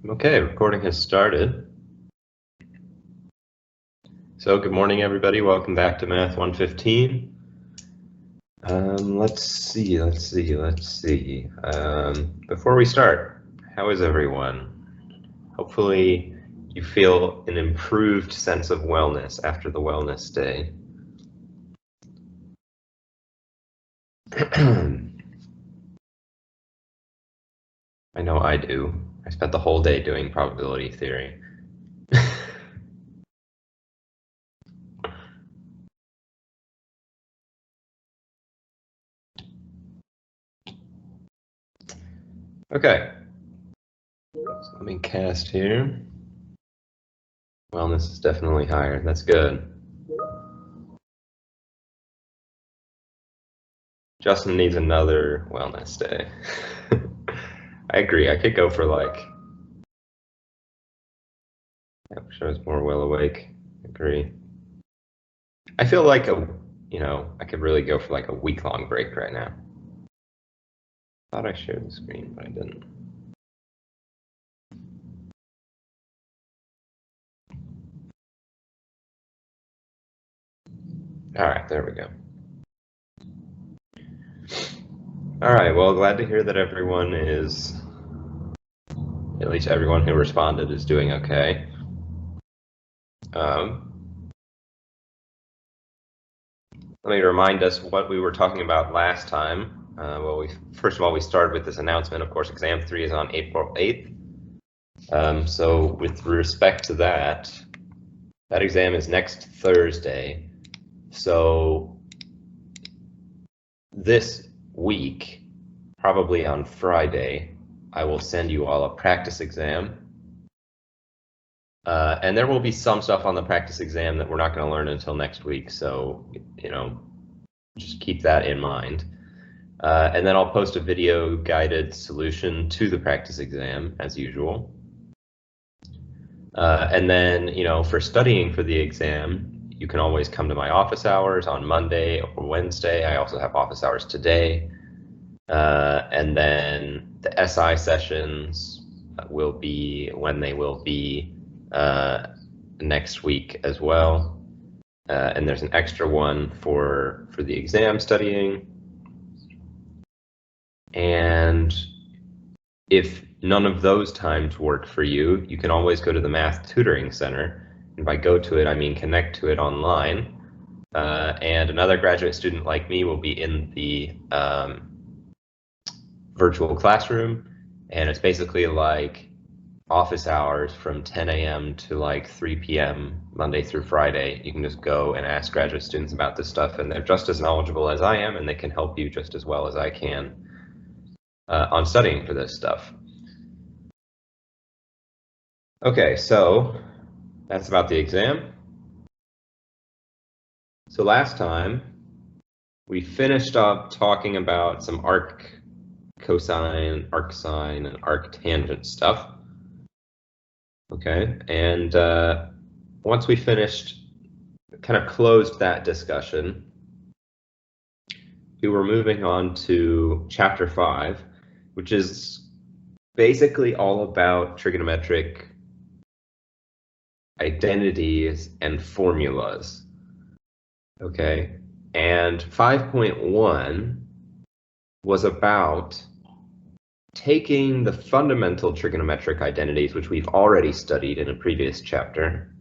Okay, recording has started. So good morning, everybody. Welcome back to Math 115. Let's see. Before we start, how is everyone? Hopefully you feel an improved sense of wellness after the wellness day. I know I do. I spent the whole day doing probability theory. Okay, so let me cast here. Wellness is definitely higher. That's good. Justin needs another wellness day. I agree. I could go for like, I wish I was more well awake. Agree. I feel like I could really go for like a week-long break right now. Thought I shared the screen, but I didn't. All right, there we go. All right, well, glad to hear that everyone is, at least everyone who responded is doing okay. Let me remind us what we were talking about last time. Well, first of all, we started with this announcement. Of course, exam 3 is on April 8th. So with respect to that exam is next Thursday. So this week, probably on Friday, I will send you all a practice exam. And there will be some stuff on the practice exam that we're not going to learn until next week. So, just keep that in mind. And then I'll post a video guided solution to the practice exam as usual. And then, for studying for the exam, you can always come to my office hours on Monday or Wednesday. I also have office hours today. And then the SI sessions will be when they will be next week as well. And there's an extra one for the exam studying. And if none of those times work for you, you can always go to the Math Tutoring Center. And by go to it, I mean connect to it online. And another graduate student like me will be in the virtual classroom. And it's basically like office hours from 10 a.m. to like 3 p.m. Monday through Friday. You can just go and ask graduate students about this stuff, and they're just as knowledgeable as I am, and they can help you just as well as I can on studying for this stuff. Okay, so that's about the exam. So last time we finished up talking about some arc cosine, arc sine, and arc tangent stuff. Okay, and once we finished, kind of closed that discussion, we were moving on to chapter 5, which is basically all about trigonometric identities and formulas. Okay, and 5.1 was about taking the fundamental trigonometric identities, which we've already studied in a previous chapter.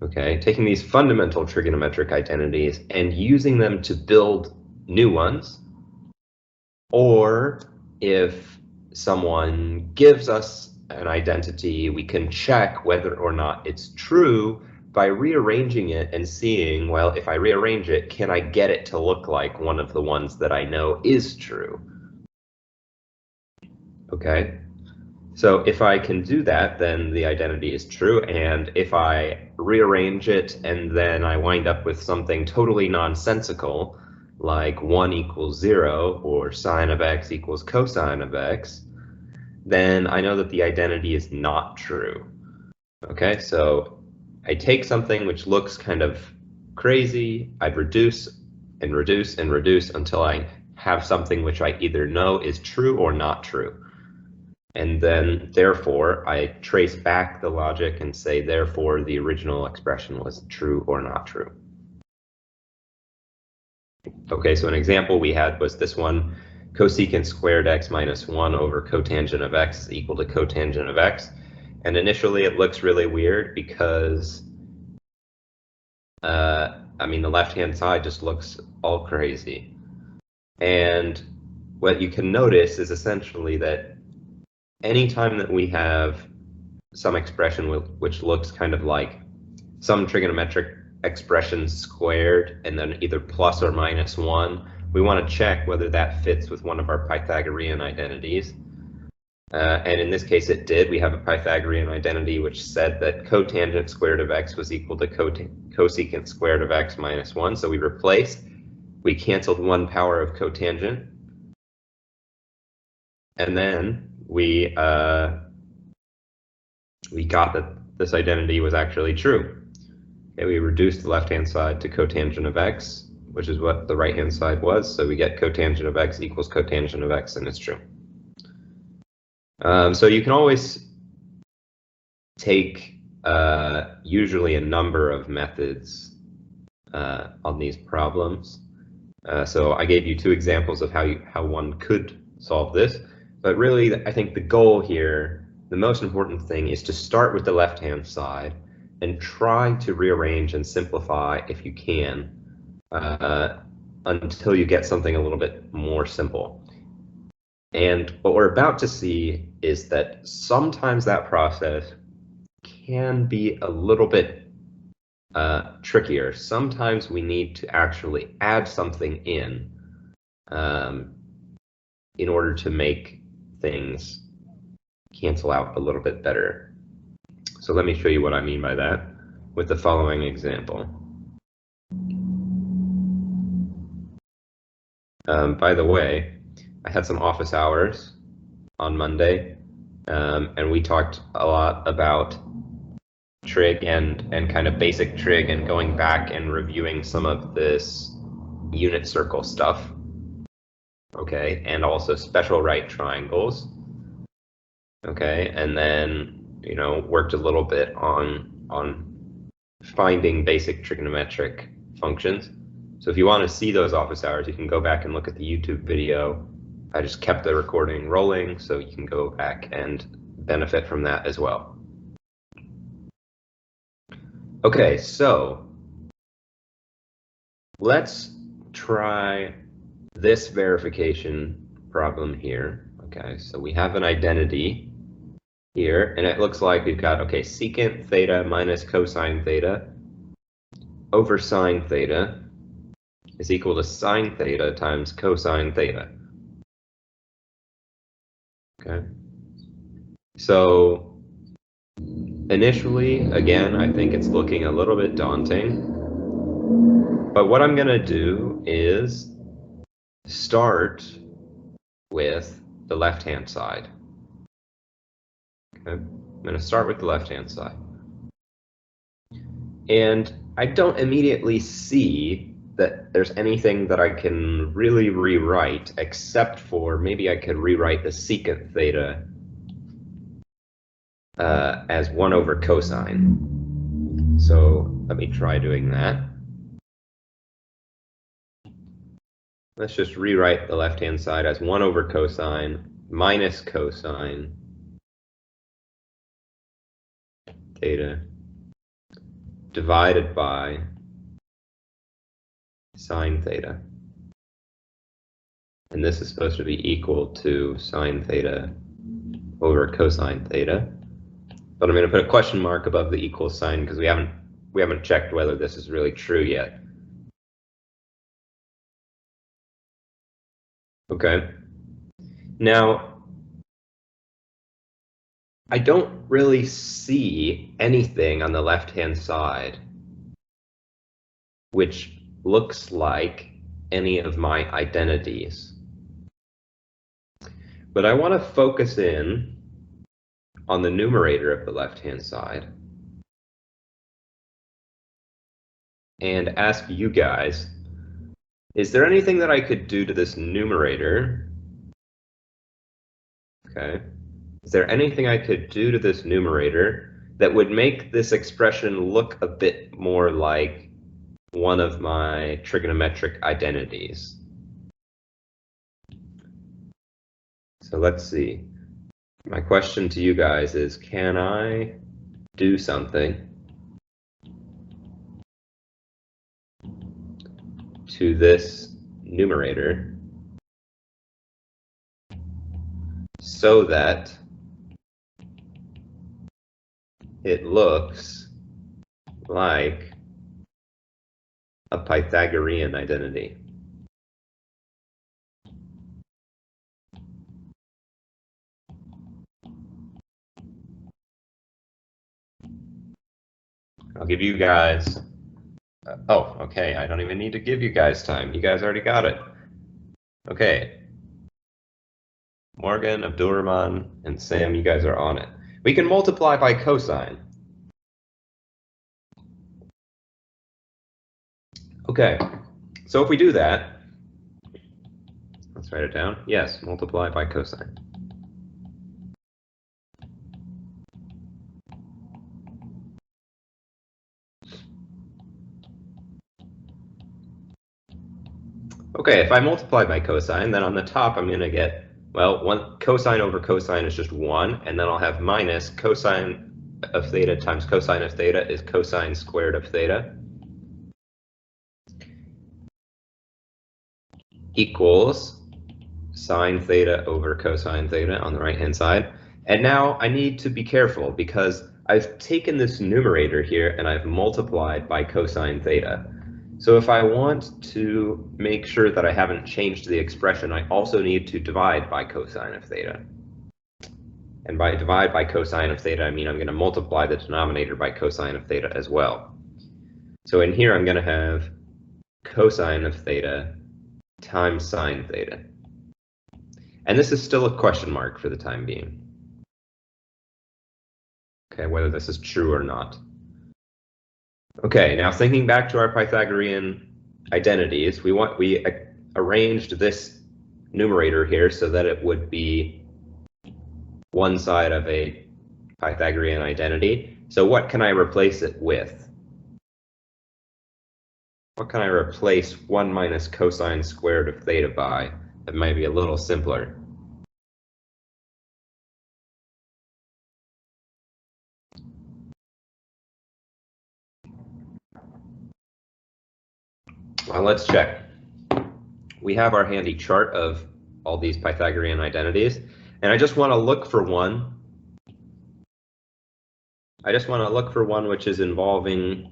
Okay, taking these fundamental trigonometric identities and using them to build new ones. Or if someone gives us an identity, we can check whether or not it's true by rearranging it and seeing, well, if I rearrange it, can I get it to look like one of the ones that I know is true? Okay, so if I can do that, then the identity is true. And if I rearrange it and then I wind up with something totally nonsensical, like 1 equals 0 or sine of x equals cosine of x, then I know that the identity is not true. Okay, so I take something which looks kind of crazy, I'd reduce and reduce and reduce until I have something which I either know is true or not true. And then, therefore, I trace back the logic and say, therefore, the original expression was true or not true. Okay, so an example we had was this one: cosecant squared x minus 1 over cotangent of x is equal to cotangent of x. And initially it looks really weird because, I mean, the left-hand side just looks all crazy. And what you can notice is essentially that anytime that we have some expression which looks kind of like some trigonometric expression squared and then either plus or minus 1, we want to check whether that fits with one of our Pythagorean identities. And in this case it did. We have a Pythagorean identity which said that cotangent squared of x was equal to cosecant squared of x minus 1. So we replaced, we canceled 1 power of cotangent, and then we got that this identity was actually true. Okay, we reduced the left-hand side to cotangent of x, which is what the right-hand side was, so we get cotangent of x equals cotangent of x, and it's true. So you can always take usually a number of methods on these problems. So I gave you 2 examples of how one could solve this, but really I think the goal here, the most important thing, is to start with the left-hand side and try to rearrange and simplify if you can until you get something a little bit more simple. And what we're about to see is that sometimes that process can be a little bit trickier. Sometimes we need to actually add something in order to make things cancel out a little bit better. So let me show you what I mean by that with the following example. By the way, I had some office hours on Monday, and we talked a lot about trig and kind of basic trig and going back and reviewing some of this unit circle stuff. Okay, and also special right triangles. Okay, and then, you know, worked a little bit on finding basic trigonometric functions. So if you want to see those office hours, you can go back and look at the YouTube video. I just kept the recording rolling, so you can go back and benefit from that as well. Okay, so let's try this verification problem here. Okay, so we have an identity here, and it looks like we've got, okay, secant theta minus cosine theta over sine theta is equal to sine theta times cosine theta. Okay, so initially, again, I think it's looking a little bit daunting, but what I'm going to do is start with the left-hand side. Okay, I'm going to start with the left-hand side. And I don't immediately see that there's anything that I can really rewrite, except for maybe I could rewrite the secant theta as 1 over cosine. So let me try doing that. Let's just rewrite the left-hand side as 1 over cosine minus cosine theta divided by sine theta. And this is supposed to be equal to sine theta over cosine theta. But I'm going to put a question mark above the equal sign because we haven't checked whether this is really true yet. Okay. Now, I don't really see anything on the left-hand side which looks like any of my identities. But I want to focus in on the numerator of the left-hand side and ask you guys, is there anything that I could do to this numerator? Okay. is there anything I could do to this numerator that would make this expression look a bit more like one of my trigonometric identities? So let's see. My question to you guys is, can I do something to this numerator so that it looks like a Pythagorean identity? I'll give you guys, oh, okay, I don't even need to give you guys time. You guys already got it. Okay. Morgan, Abdulrahman, and Sam, you guys are on it. We can multiply by cosine. Okay, so if we do that, let's write it down. Yes, multiply by cosine. Okay, if I multiply by cosine, then on the top I'm going to get, well, cosine over cosine is just 1, and then I'll have minus cosine of theta times cosine of theta is cosine squared of theta equals sine theta over cosine theta on the right-hand side. And now I need to be careful because I've taken this numerator here and I've multiplied by cosine theta. So if I want to make sure that I haven't changed the expression, I also need to divide by cosine of theta. And by divide by cosine of theta, I mean I'm going to multiply the denominator by cosine of theta as well. So in here I'm going to have cosine of theta times sine theta. And this is still a question mark for the time being. Okay, whether this is true or not. Okay, now thinking back to our Pythagorean identities, we arranged this numerator here so that it would be one side of a Pythagorean identity. So what can I replace it with? What can I replace 1 minus cosine squared of theta by that might be a little simpler? Well, let's check. We have our handy chart of all these Pythagorean identities, and I just want to look for one. I just want to look for one which is involving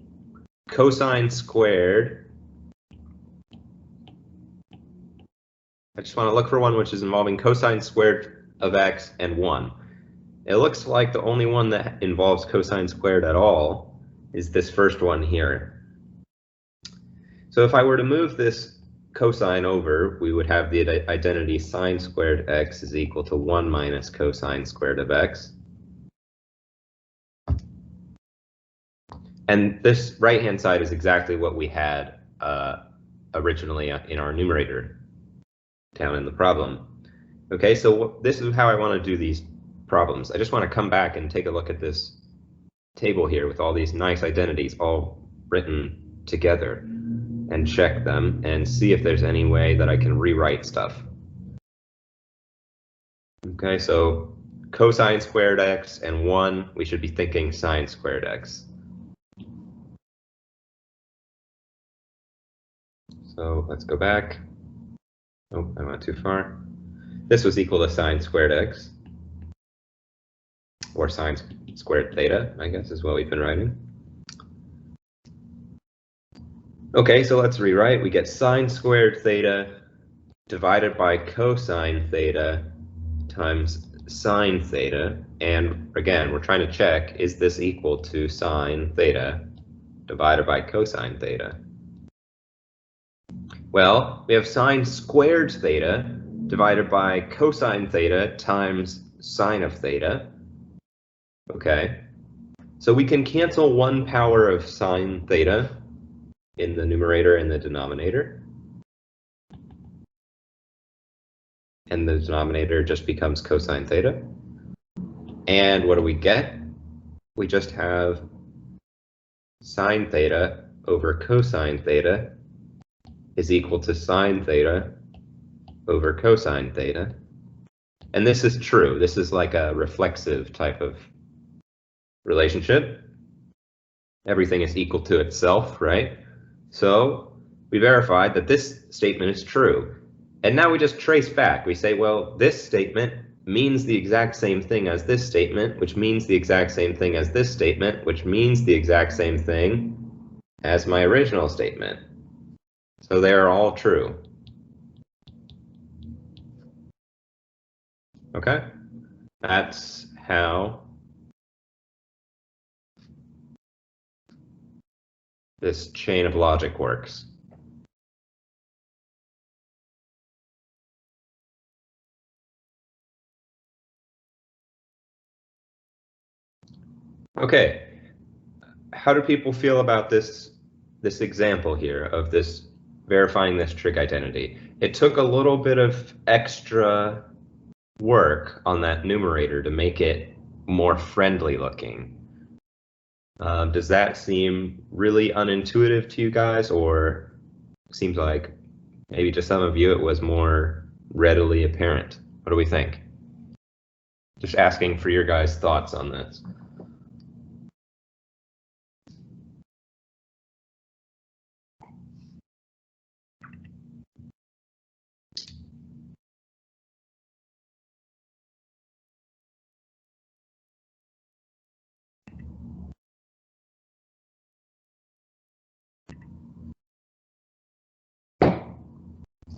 cosine squared. I just want to look for one which is involving cosine squared of x and 1. It looks like the only one that involves cosine squared at all is this first one here. So if I were to move this cosine over, we would have the identity sine squared x is equal to 1 minus cosine squared of x. And this right-hand side is exactly what we had originally in our numerator down in the problem. Okay, so this is how I want to do these problems. I just want to come back and take a look at this table here with all these nice identities all written together and check them and see if there's any way that I can rewrite stuff. Okay, so cosine squared x and 1, we should be thinking sine squared x. So let's go back. Oh, I went too far. This was equal to sine squared x, or sine squared theta, I guess is what we've been writing. Okay, so let's rewrite. We get sine squared theta divided by cosine theta times sine theta. And again, we're trying to check, is this equal to sine theta divided by cosine theta? Well, we have sine squared theta divided by cosine theta times sine of theta. Okay, so we can cancel 1 power of sine theta in the numerator and the denominator. And the denominator just becomes cosine theta. And what do we get? We just have sine theta over cosine theta is equal to sine theta over cosine theta. And this is true. This is like a reflexive type of relationship. Everything is equal to itself, right? So we verified that this statement is true. And now we just trace back. We say, well, this statement means the exact same thing as this statement, which means the exact same thing as this statement, which means the exact same thing as my original statement. So they are all true. Okay? That's how this chain of logic works. Okay, how do people feel about this example here of this verifying this trig identity? It took a little bit of extra work on that numerator to make it more friendly looking. Does that seem really unintuitive to you guys, or seems like maybe to some of you it was more readily apparent? What do we think? Just asking for your guys' thoughts on this.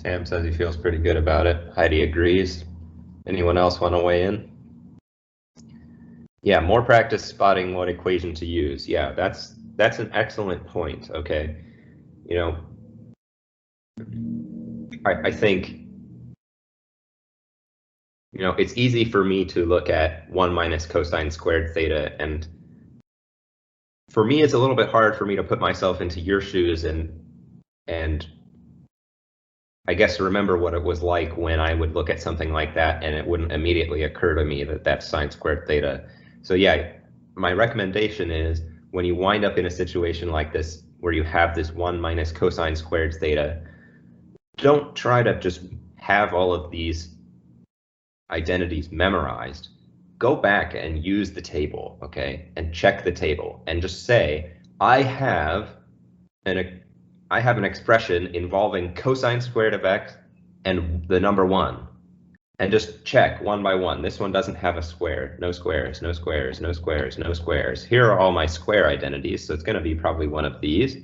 Sam says he feels pretty good about it. Heidi agrees. Anyone else want to weigh in? Yeah, more practice spotting what equation to use. Yeah, that's an excellent point. Okay, you know, I think it's easy for me to look at 1 minus cosine squared theta, and for me it's a little bit hard for me to put myself into your shoes and I guess remember what it was like when I would look at something like that and it wouldn't immediately occur to me that that's sine squared theta. So yeah, my recommendation is when you wind up in a situation like this where you have this 1 minus cosine squared theta, don't try to just have all of these identities memorized. Go back and use the table, okay, and check the table and just say, I have an expression involving cosine squared of x and the number 1. And just check one by one. This one doesn't have a square. No squares, no squares, no squares, no squares. Here are all my square identities, so it's going to be probably one of these.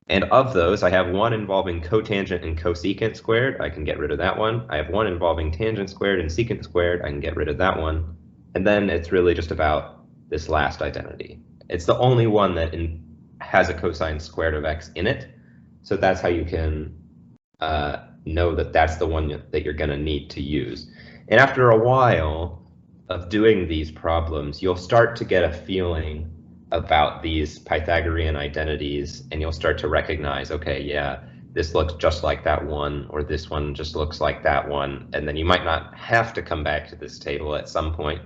And of those, I have one involving cotangent and cosecant squared. I can get rid of that one. I have one involving tangent squared and secant squared. I can get rid of that one. And then it's really just about this last identity. It's the only one that has a cosine squared of x in it. So that's how you can know that that's the one that you're going to need to use. And after a while of doing these problems, you'll start to get a feeling about these Pythagorean identities, and you'll start to recognize, okay, yeah, this looks just like that one, or this one just looks like that one. And then you might not have to come back to this table at some point,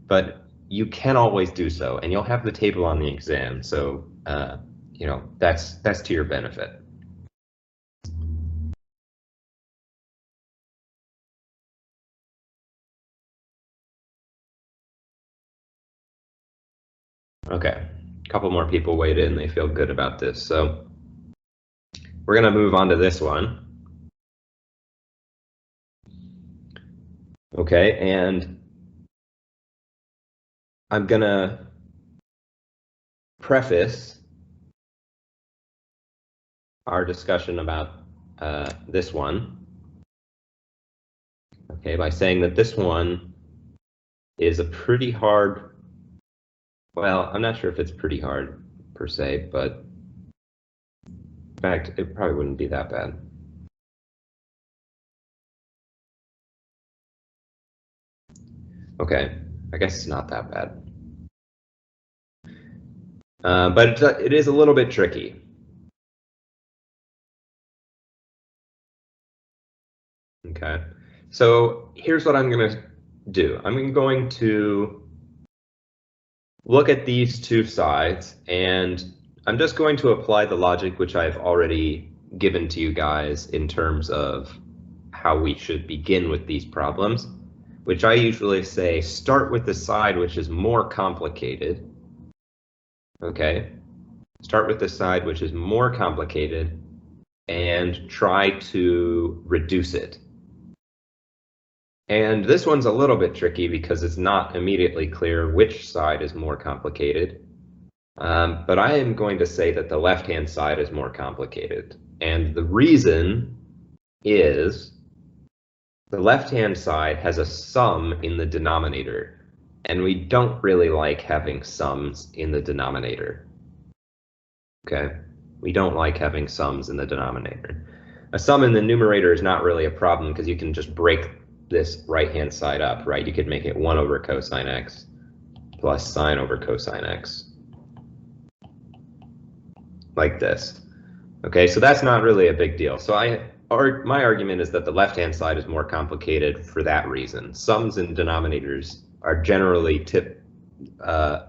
but you can always do so, and you'll have the table on the exam. So, that's to your benefit. Okay, a couple more people weighed in. They feel good about this. So we're going to move on to this one. Okay, and I'm going to preface our discussion about this one, okay, by saying that this one is a pretty hard, well, I'm not sure if it's pretty hard per se, but in fact, it probably wouldn't be that bad. Okay, I guess it's not that bad. But it is a little bit tricky. Okay, so here's what I'm going to do. I'm going to look at these two sides, and I'm just going to apply the logic which I've already given to you guys in terms of how we should begin with these problems, which I usually say start with the side which is more complicated. Okay, start with the side which is more complicated and try to reduce it. And this one's a little bit tricky because it's not immediately clear which side is more complicated. But I am going to say that the left-hand side is more complicated. And the reason is the left-hand side has a sum in the denominator, and we don't really like having sums in the denominator. Okay, we don't like having sums in the denominator. A sum in the numerator is not really a problem because you can just break this right-hand side up, right? You could make it 1 over cosine x plus sine over cosine x, like this. Okay, so that's not really a big deal. So my argument is that the left-hand side is more complicated for that reason. Sums and denominators are generally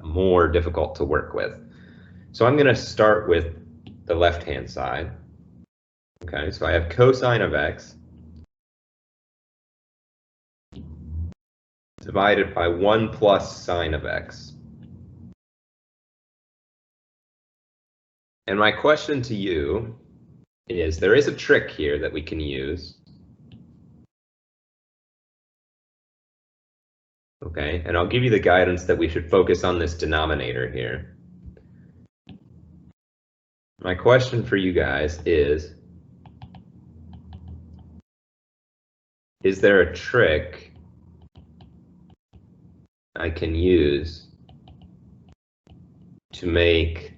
more difficult to work with. So I'm going to start with the left-hand side. Okay, so I have cosine of x divided by 1 plus sine of x. And my question to you is, there is a trick here that we can use. Okay, and I'll give you the guidance that we should focus on this denominator here. My question for you guys is there a trick I can use to make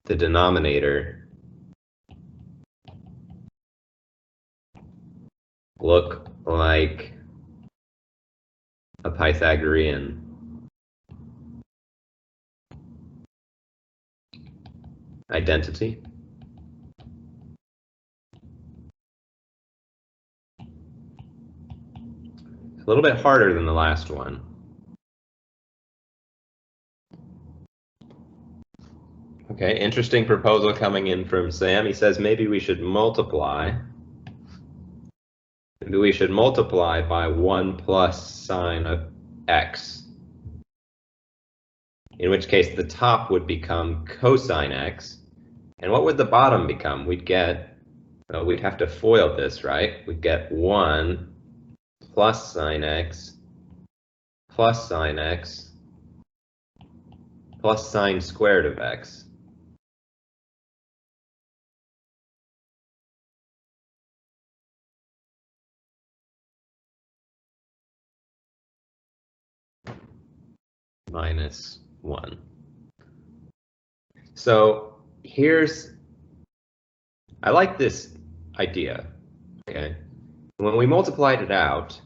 the denominator look like a Pythagorean identity? A little bit harder than the last one. Okay, interesting proposal coming in from Sam. He says maybe we should multiply. Maybe we should multiply by 1 plus sine of x. In which case the top would become cosine x. And what would the bottom become? We'd get, well, we'd have to FOIL this, right? We'd get 1 plus sine x plus sine x plus sine squared of x. Minus 1. So I like this idea, okay? When we multiplied it out,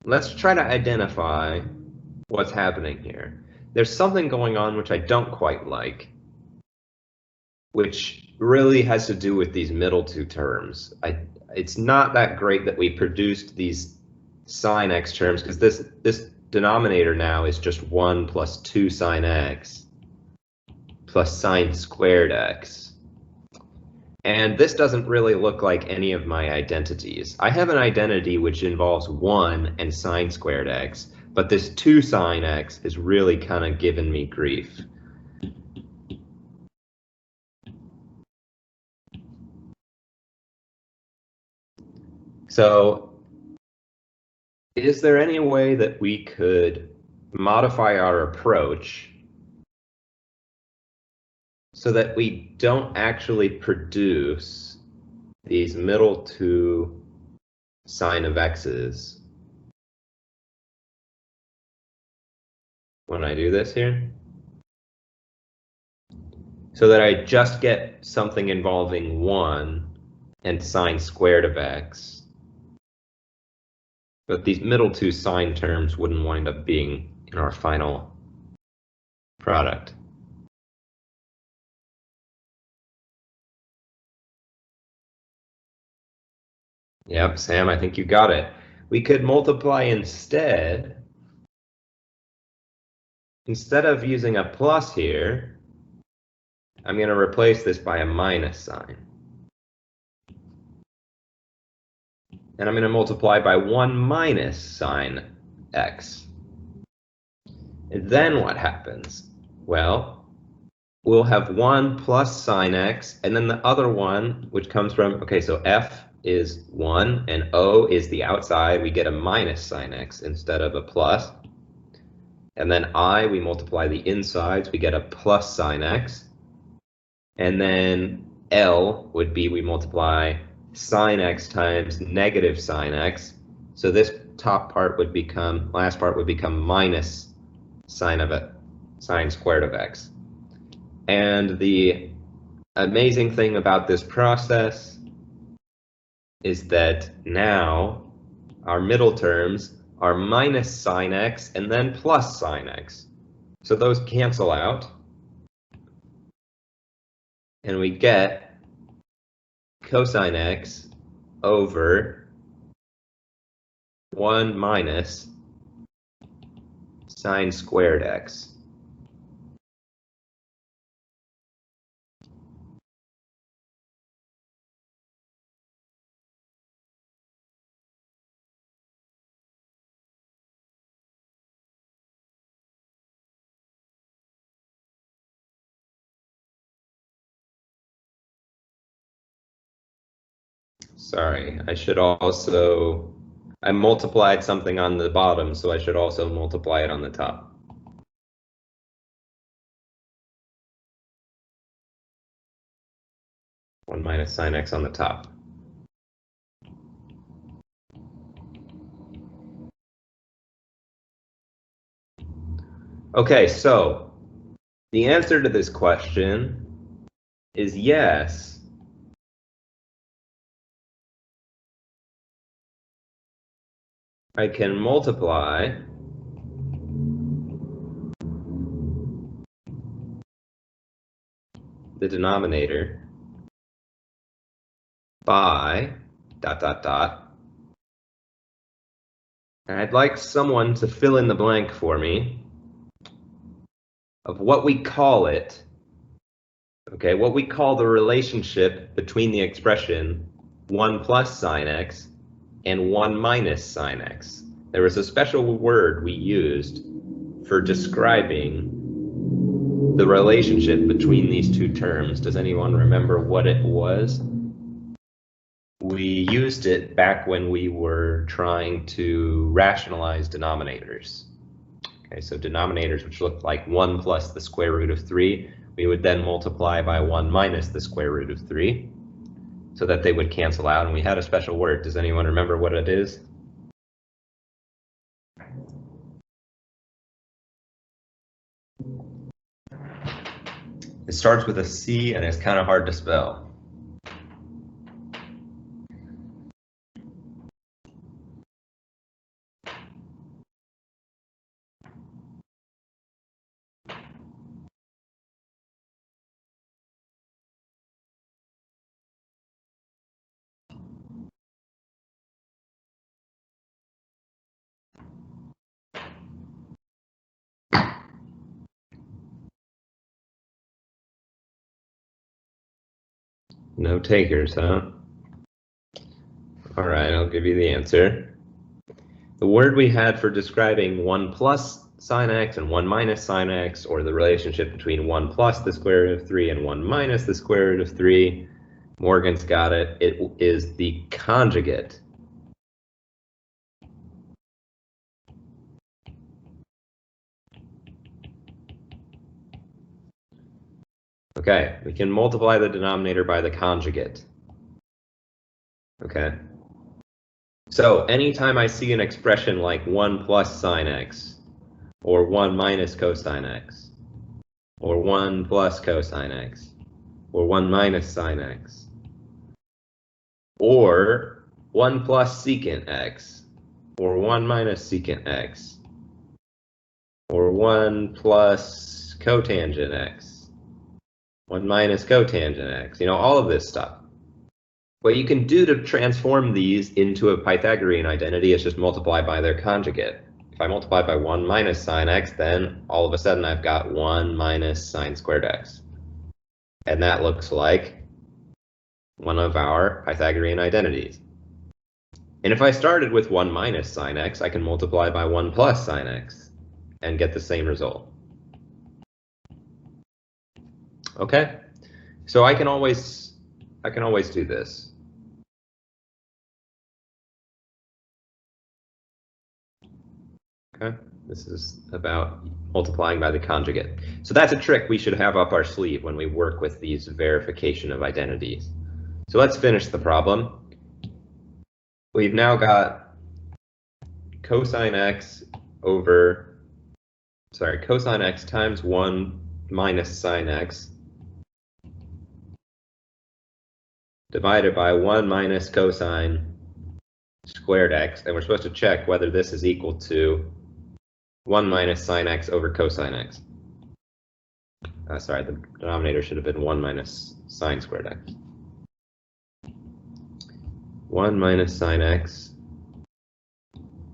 let's try to identify what's happening here. There's something going on which I don't quite like, which really has to do with these middle two terms. It's not that great that we produced these sine x terms, because this denominator now is just 1 plus 2 sine x plus sine squared x. And this doesn't really look like any of my identities. I have an identity which involves 1 and sine squared x, but this 2 sine x is really kind of giving me grief. So is there any way that we could modify our approach so that we don't actually produce these middle two sine of x's when I do this here? So that I just get something involving 1 and sine squared of x. But these middle two sine terms wouldn't wind up being in our final product. Yep, Sam, I think you got it. We could multiply instead instead of using a plus here, I'm going to replace this by a minus sign. And I'm going to multiply by 1 minus sine x. And then what happens? Well, we'll have 1 plus sine x, and then the other one, which comes from, okay, so f is 1, and o is the outside. We get a minus sine x instead of a plus. And then I, we multiply the insides, we get a plus sine x. And then L would be, we multiply sine x times negative sine x. So this top part would become, last part would become minus sine squared of x. And the amazing thing about this process is that now our middle terms are minus sine x and then plus sine x. So those cancel out. And we get cosine x over 1 minus sine squared x. Sorry, I multiplied something on the bottom, so I should also multiply it on the top. One minus sine x on the top. Okay, so the answer to this question is yes. I can multiply the denominator by ... And I'd like someone to fill in the blank for me of what we call it. Okay, what we call the relationship between the expression 1 plus sine x and 1 minus sine x. There was a special word we used for describing the relationship between these two terms. Does anyone remember what it was? We used it back when we were trying to rationalize denominators. Okay, so denominators which looked like 1 plus the square root of 3, we would then multiply by 1 minus the square root of 3 so that they would cancel out, and we had a special word. Does anyone remember what it is? It starts with a C and it's kind of hard to spell. No takers, huh? All right, I'll give you the answer. The word we had for describing 1 plus sine x and 1 minus sine x, or the relationship between 1 plus the square root of 3 and 1 minus the square root of 3, Morgan's got it. It is the conjugate. Okay, we can multiply the denominator by the conjugate. Okay. So anytime I see an expression like 1 plus sine x, or 1 minus cosine x, or 1 plus cosine x, or 1 minus sine x, or 1 plus secant x, or 1 minus secant x, or 1 plus cotangent x, 1 minus cotangent x, all of this stuff. What you can do to transform these into a Pythagorean identity is just multiply by their conjugate. if I multiply by 1 minus sine x, then all of a sudden I've got 1 minus sine squared x. And that looks like one of our Pythagorean identities. And if I started with 1 minus sine x, I can multiply by 1 plus sine x and get the same result. Okay, so I can always do this. Okay, this is about multiplying by the conjugate. So that's a trick we should have up our sleeve when we work with these verification of identities. So let's finish the problem. We've now got cosine x times 1 minus sine x divided by 1 minus cosine squared x, and we're supposed to check whether this is equal to 1 minus sine x over cosine x. Sorry, the denominator should have been 1 minus sine squared x. 1 minus sine x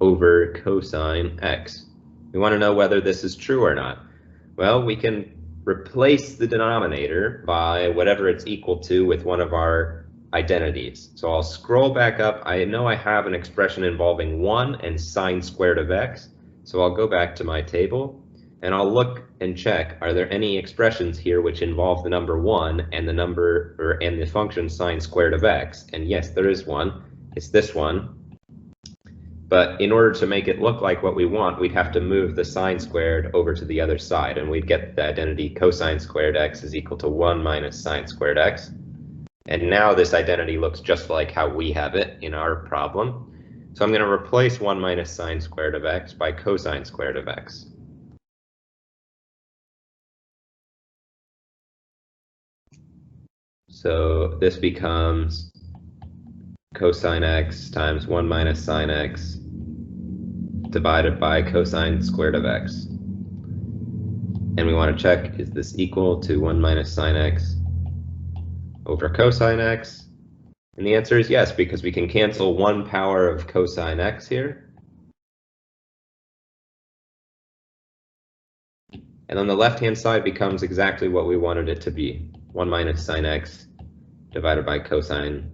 over cosine x. We want to know whether this is true or not. Well, we can replace the denominator by whatever it's equal to with one of our identities. So I'll scroll back up. I know I have an expression involving 1 and sine squared of x. So I'll go back to my table and I'll look and check, are there any expressions here which involve the number 1 and the function sine squared of x? And yes, there is one. It's this one. But in order to make it look like what we want, we'd have to move the sine squared over to the other side, and we'd get the identity cosine squared x is equal to 1 minus sine squared x. And now this identity looks just like how we have it in our problem. So I'm going to replace 1 minus sine squared of x by cosine squared of x. So this becomes cosine x times 1 minus sine x divided by cosine squared of x. And we want to check, is this equal to 1 minus sine x over cosine x? And the answer is yes, because we can cancel 1 power of cosine x here. And on the left-hand side becomes exactly what we wanted it to be, 1 minus sine x divided by cosine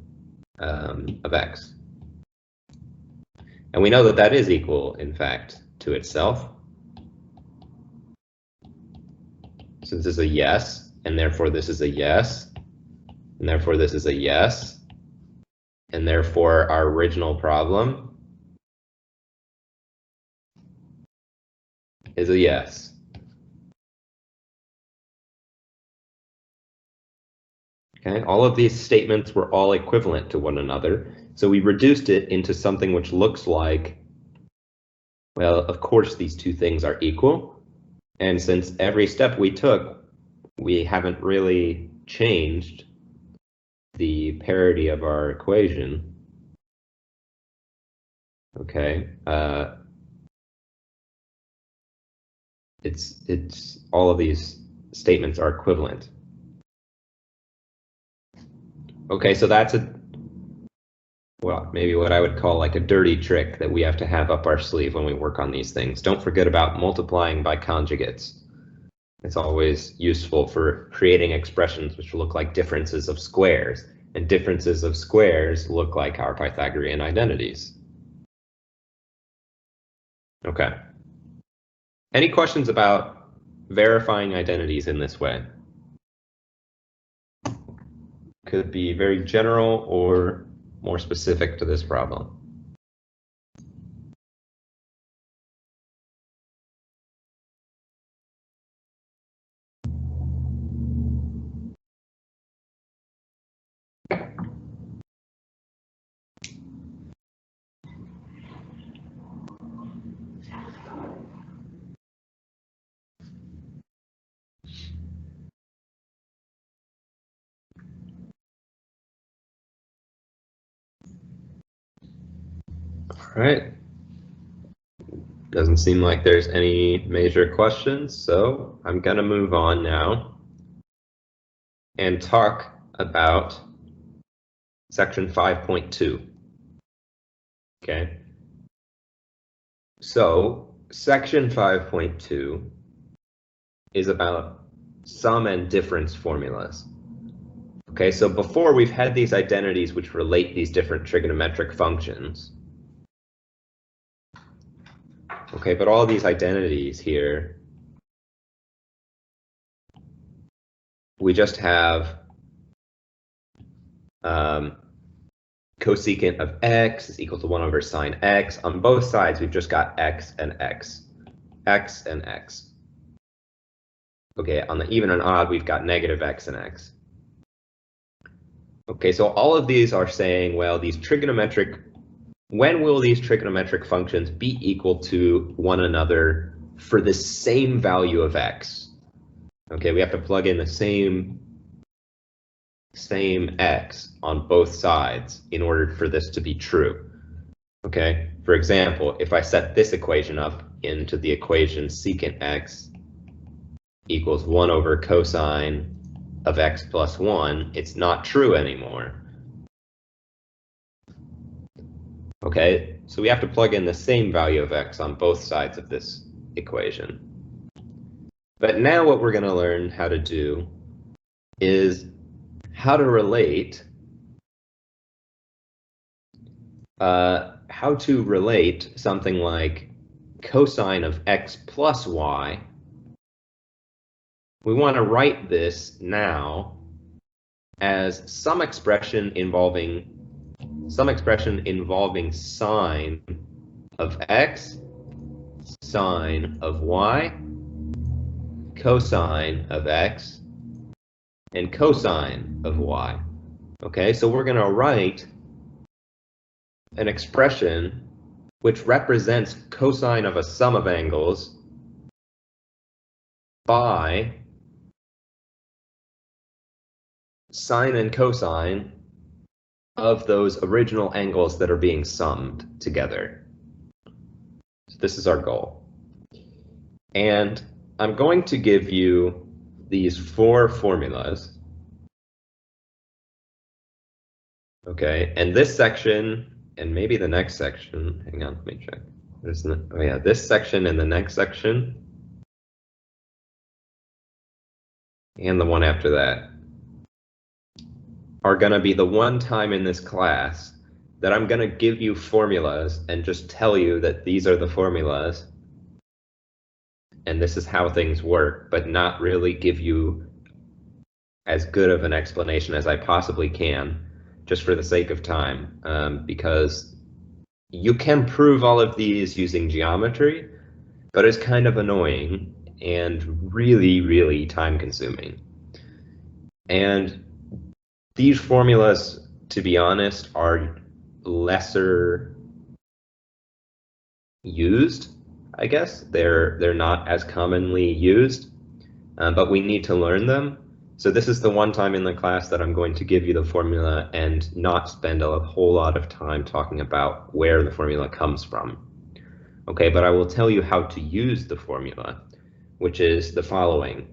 of x. And we know that that is equal, in fact, to itself. So this is a yes, and therefore this is a yes, and therefore this is a yes, and therefore our original problem is a yes. Okay, all of these statements were all equivalent to one another, so we reduced it into something which looks like, well, of course these two things are equal, and since every step we took, we haven't really changed the parity of our equation. Okay, it's all of these statements are equivalent. Okay, so that's maybe what I would call like a dirty trick that we have to have up our sleeve when we work on these things. Don't forget about multiplying by conjugates. It's always useful for creating expressions which look like differences of squares, and differences of squares look like our Pythagorean identities. Okay. Any questions about verifying identities in this way? Could be very general or more specific to this problem. All right. Doesn't seem like there's any major questions, so I'm going to move on now and talk about section 5.2. Okay. So section 5.2 is about sum and difference formulas. Okay, so before we've had these identities which relate these different trigonometric functions. Okay, but all these identities here, we just have cosecant of x is equal to 1 over sine x. On both sides, we've just got x and x, x and x. Okay, on the even and odd, we've got negative x and x. Okay, so all of these are saying, well, these trigonometric, when will these trigonometric functions be equal to one another for the same value of x? Okay, we have to plug in the same x on both sides in order for this to be true. Okay, for example, if I set this equation up into the equation secant x equals 1 over cosine of x plus 1, it's not true anymore. Okay, so we have to plug in the same value of x on both sides of this equation. But now what we're going to learn how to do is how to relate something like cosine of x plus y. We want to write this now as some expression involving sine of x, sine of y, cosine of x, and cosine of y. Okay, so we're going to write an expression which represents cosine of a sum of angles by sine and cosine of those original angles that are being summed together. So this is our goal. And I'm going to give you these 4 formulas. Okay, and this section, and maybe the next section, hang on, let me check. Oh yeah, this section and the next section, and the one after that, are going to be the one time in this class that I'm going to give you formulas and just tell you that these are the formulas and this is how things work, but not really give you as good of an explanation as I possibly can, just for the sake of time, because you can prove all of these using geometry, but it's kind of annoying and really, really time consuming. And these formulas, to be honest, are lesser used, I guess. They're not as commonly used, but we need to learn them. So this is the one time in the class that I'm going to give you the formula and not spend a whole lot of time talking about where the formula comes from. Okay, but I will tell you how to use the formula, which is the following.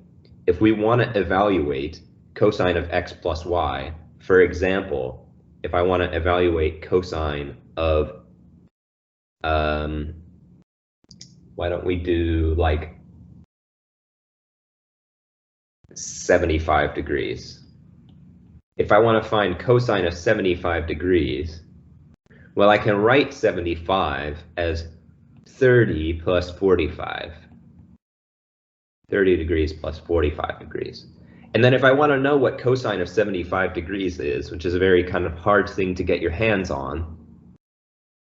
If we want to evaluate cosine of x plus y, for example, if I want to evaluate cosine of, why don't we do like 75 degrees? If I want to find cosine of 75 degrees, well, I can write 75 as 30 plus 45. 30 degrees plus 45 degrees. And then if I want to know what cosine of 75 degrees is, which is a very kind of hard thing to get your hands on,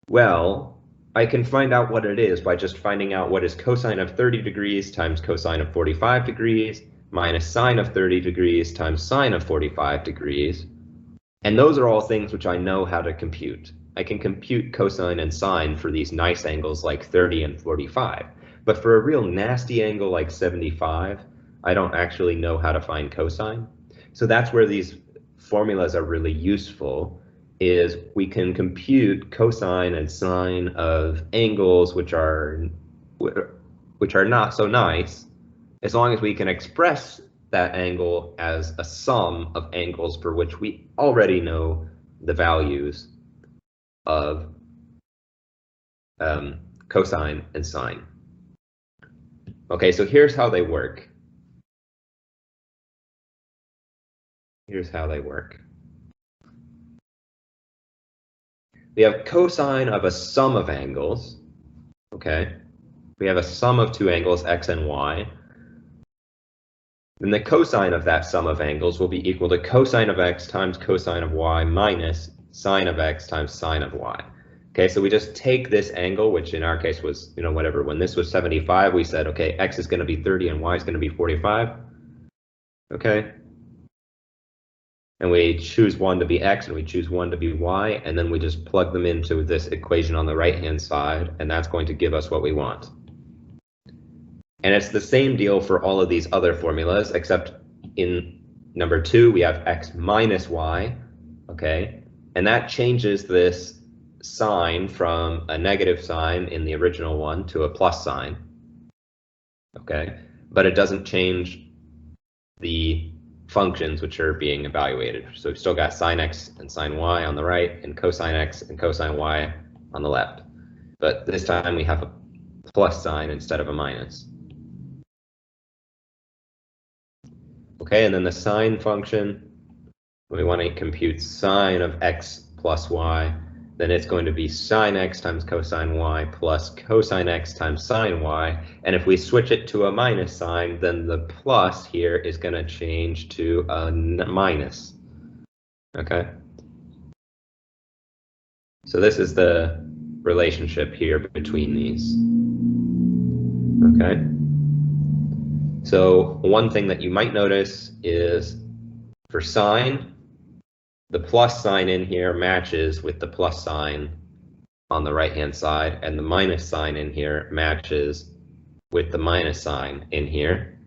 well, I can find out what it is by just finding out what is cosine of 30 degrees times cosine of 45 degrees minus sine of 30 degrees times sine of 45 degrees. And those are all things which I know how to compute. I can compute cosine and sine for these nice angles like 30 and 45. But for a real nasty angle like 75, I don't actually know how to find cosine. So that's where these formulas are really useful, is we can compute cosine and sine of angles which are not so nice, as long as we can express that angle as a sum of angles for which we already know the values of cosine and sine. Okay, so here's how they work. Here's how they work. We have cosine of a sum of angles, okay? We have a sum of two angles, x and y. Then the cosine of that sum of angles will be equal to cosine of x times cosine of y minus sine of x times sine of y. Okay, so we just take this angle, which in our case was, whatever. When this was 75, we said, okay, x is going to be 30 and y is going to be 45. Okay? And we choose one to be x and we choose one to be y, and then we just plug them into this equation on the right-hand side, and that's going to give us what we want. And it's the same deal for all of these other formulas, except in number 2, we have x minus y, okay? And that changes this sign from a negative sign in the original one to a plus sign, okay? But it doesn't change the functions which are being evaluated. So we've still got sine x and sine y on the right, and cosine x and cosine y on the left. But this time we have a plus sign instead of a minus. Okay, and then the sine function, when we want to compute sine of x plus y, then it's going to be sine x times cosine y plus cosine x times sine y. And if we switch it to a minus sign, then the plus here is going to change to a minus. Okay? So this is the relationship here between these. Okay? So one thing that you might notice is for sine, the plus sign in here matches with the plus sign on the right-hand side, and the minus sign in here matches with the minus sign in here.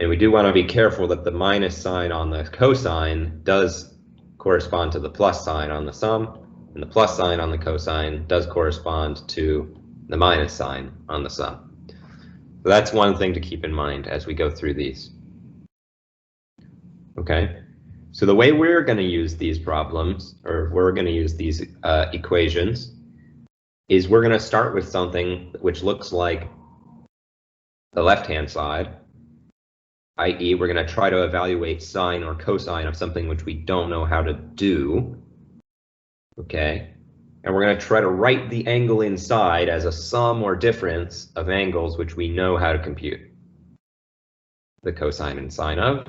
And we do want to be careful that the minus sign on the cosine does correspond to the plus sign on the sum, and the plus sign on the cosine does correspond to the minus sign on the sum. So that's one thing to keep in mind as we go through these. Okay, so the way we're going to use these problems, or we're going to use these equations, is we're going to start with something which looks like the left-hand side, i.e. we're going to try to evaluate sine or cosine of something which we don't know how to do. Okay, and we're going to try to write the angle inside as a sum or difference of angles which we know how to compute the cosine and sine of.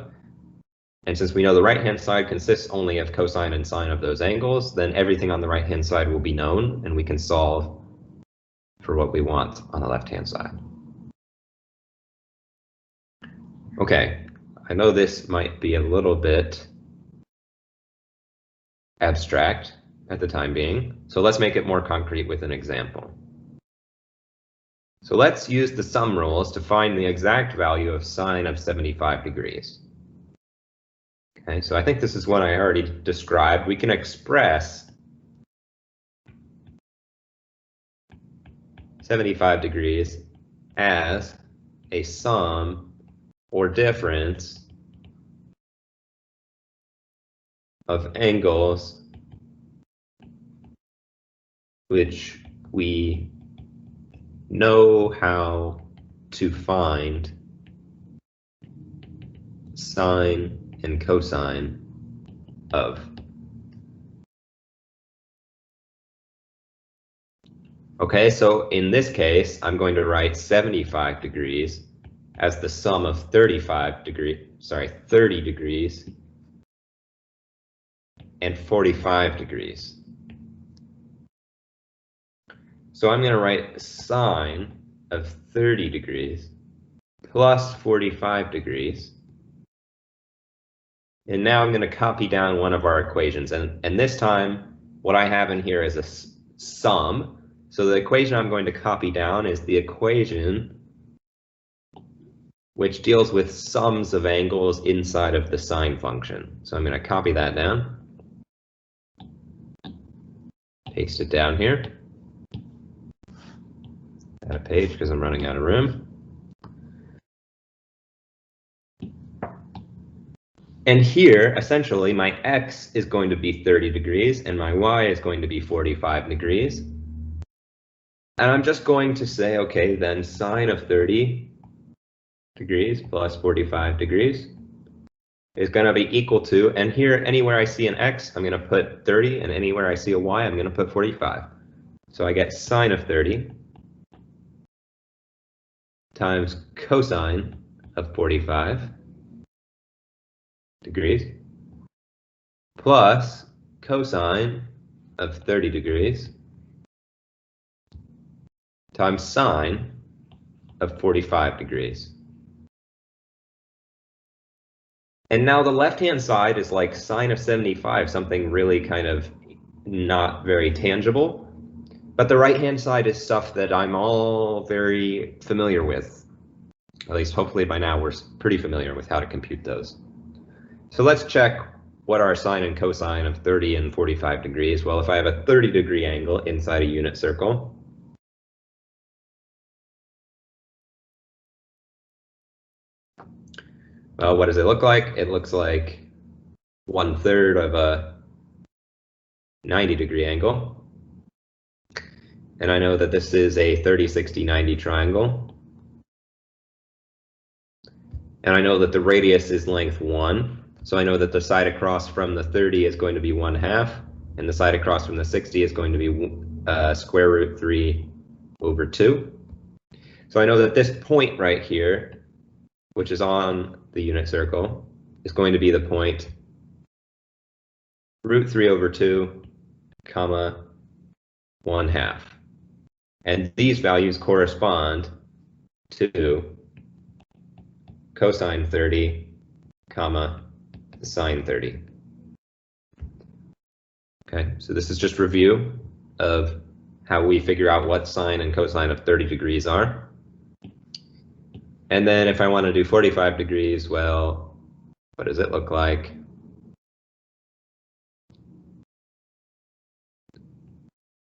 And since we know the right-hand side consists only of cosine and sine of those angles, then everything on the right-hand side will be known, and we can solve for what we want on the left-hand side. Okay, I know this might be a little bit abstract at the time being, so let's make it more concrete with an example. So let's use the sum rules to find the exact value of sine of 75 degrees. Okay, so I think this is one I already described. We can express 75 degrees as a sum or difference of angles which we know how to find sine and cosine of. Okay, so in this case, I'm going to write 75 degrees as the sum of 30 degrees and 45 degrees. So I'm going to write sine of 30 degrees plus 45 degrees. And now I'm going to copy down one of our equations. And this time, what I have in here is a sum. So the equation I'm going to copy down is the equation which deals with sums of angles inside of the sine function. So I'm going to copy that down. Paste it down here. Add a page because I'm running out of room. And here, essentially, my x is going to be 30 degrees and my y is going to be 45 degrees. And I'm just going to say, okay, then sine of 30 degrees plus 45 degrees is going to be equal to, and here anywhere I see an x, I'm going to put 30, and anywhere I see a y, I'm going to put 45. So I get sine of 30 times cosine of 45 degrees plus cosine of 30 degrees times sine of 45 degrees. And now the left-hand side is like sine of 75, something really kind of not very tangible. But the right-hand side is stuff that I'm all very familiar with. At least hopefully by now we're pretty familiar with how to compute those. So let's check what are sine and cosine of 30 and 45 degrees. Well, if I have a 30-degree angle inside a unit circle, well, what does it look like? It looks like 1/3 of a 90-degree angle. And I know that this is a 30, 60, 90 triangle. And I know that the radius is length 1. So I know that the side across from the 30 is going to be 1/2. And the side across from the 60 is going to be square root 3 over 2. So I know that this point right here, which is on the unit circle, is going to be the point root 3 over 2, comma, 1/2. And these values correspond to cosine 30, comma, sine 30. Okay, so this is just review of how we figure out what sine and cosine of 30 degrees are. And then if I want to do 45 degrees, well, what does it look like?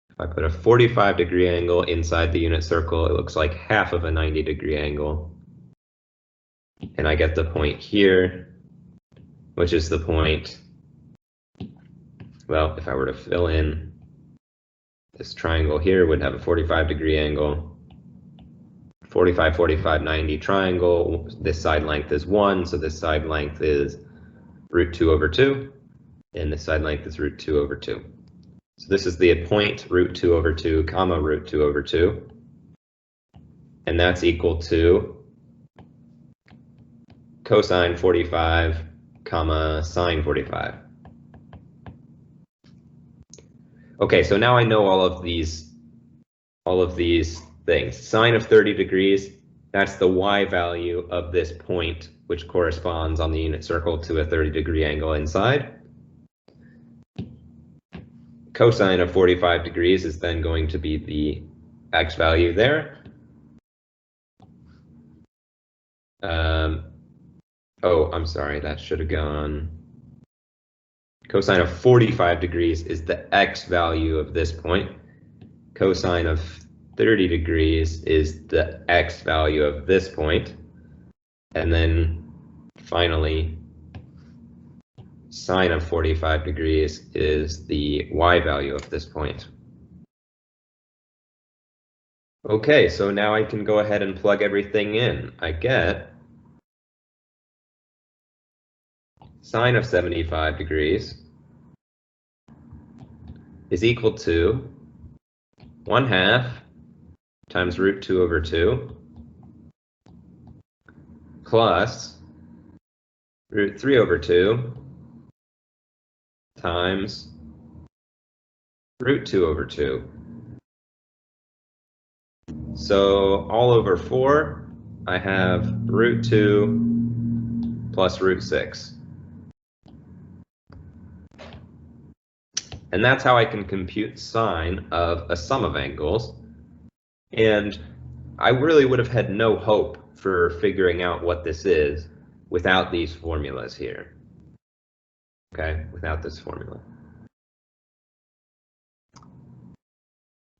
If I put a 45-degree angle inside the unit circle, it looks like half of a 90-degree angle. And I get the point here, which is the point, well, if I were to fill in this triangle here, would have a 45-degree angle. 45, 45, 90 triangle. This side length is 1, so this side length is root 2 over 2. And this side length is root 2 over 2. So this is the point root 2 over 2, comma, root 2 over 2. And that's equal to cosine 45, comma, sine 45. Okay, so now I know all of these things. Sine of 30 degrees, that's the y value of this point, which corresponds on the unit circle to a 30-degree angle inside. Cosine of 45 degrees is then going to be the x value there. Oh, I'm sorry, that should have gone. Cosine of 45 degrees is the x value of this point. Cosine of 30 degrees is the x value of this point. And then finally, sine of 45 degrees is the y value of this point. Okay, so now I can go ahead and plug everything in. I get sine of 75 degrees is equal to 1/2 times root 2 over 2 plus root 3 over 2 times root 2 over 2. So all over 4, I have root 2 plus root 6. And that's how I can compute sine of a sum of angles. And I really would have had no hope for figuring out what this is without these formulas here. Okay, without this formula.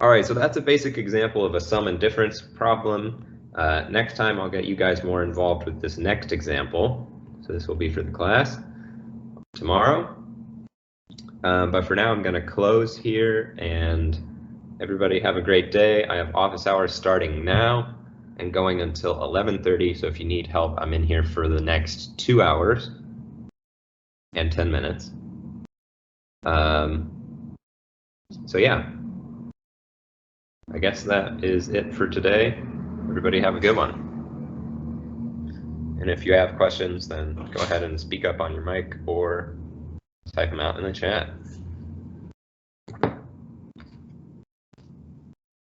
All right, so that's a basic example of a sum and difference problem. Next time I'll get you guys more involved with this next example. So this will be for the class tomorrow. But for now, I'm going to close here and Everybody have a great day. I have office hours starting now and going until 11:30. So if you need help, I'm in here for the next 2 hours and 10 minutes. So yeah, I guess that is it for today. Everybody have a good one. And if you have questions, then go ahead and speak up on your mic or type them out in the chat.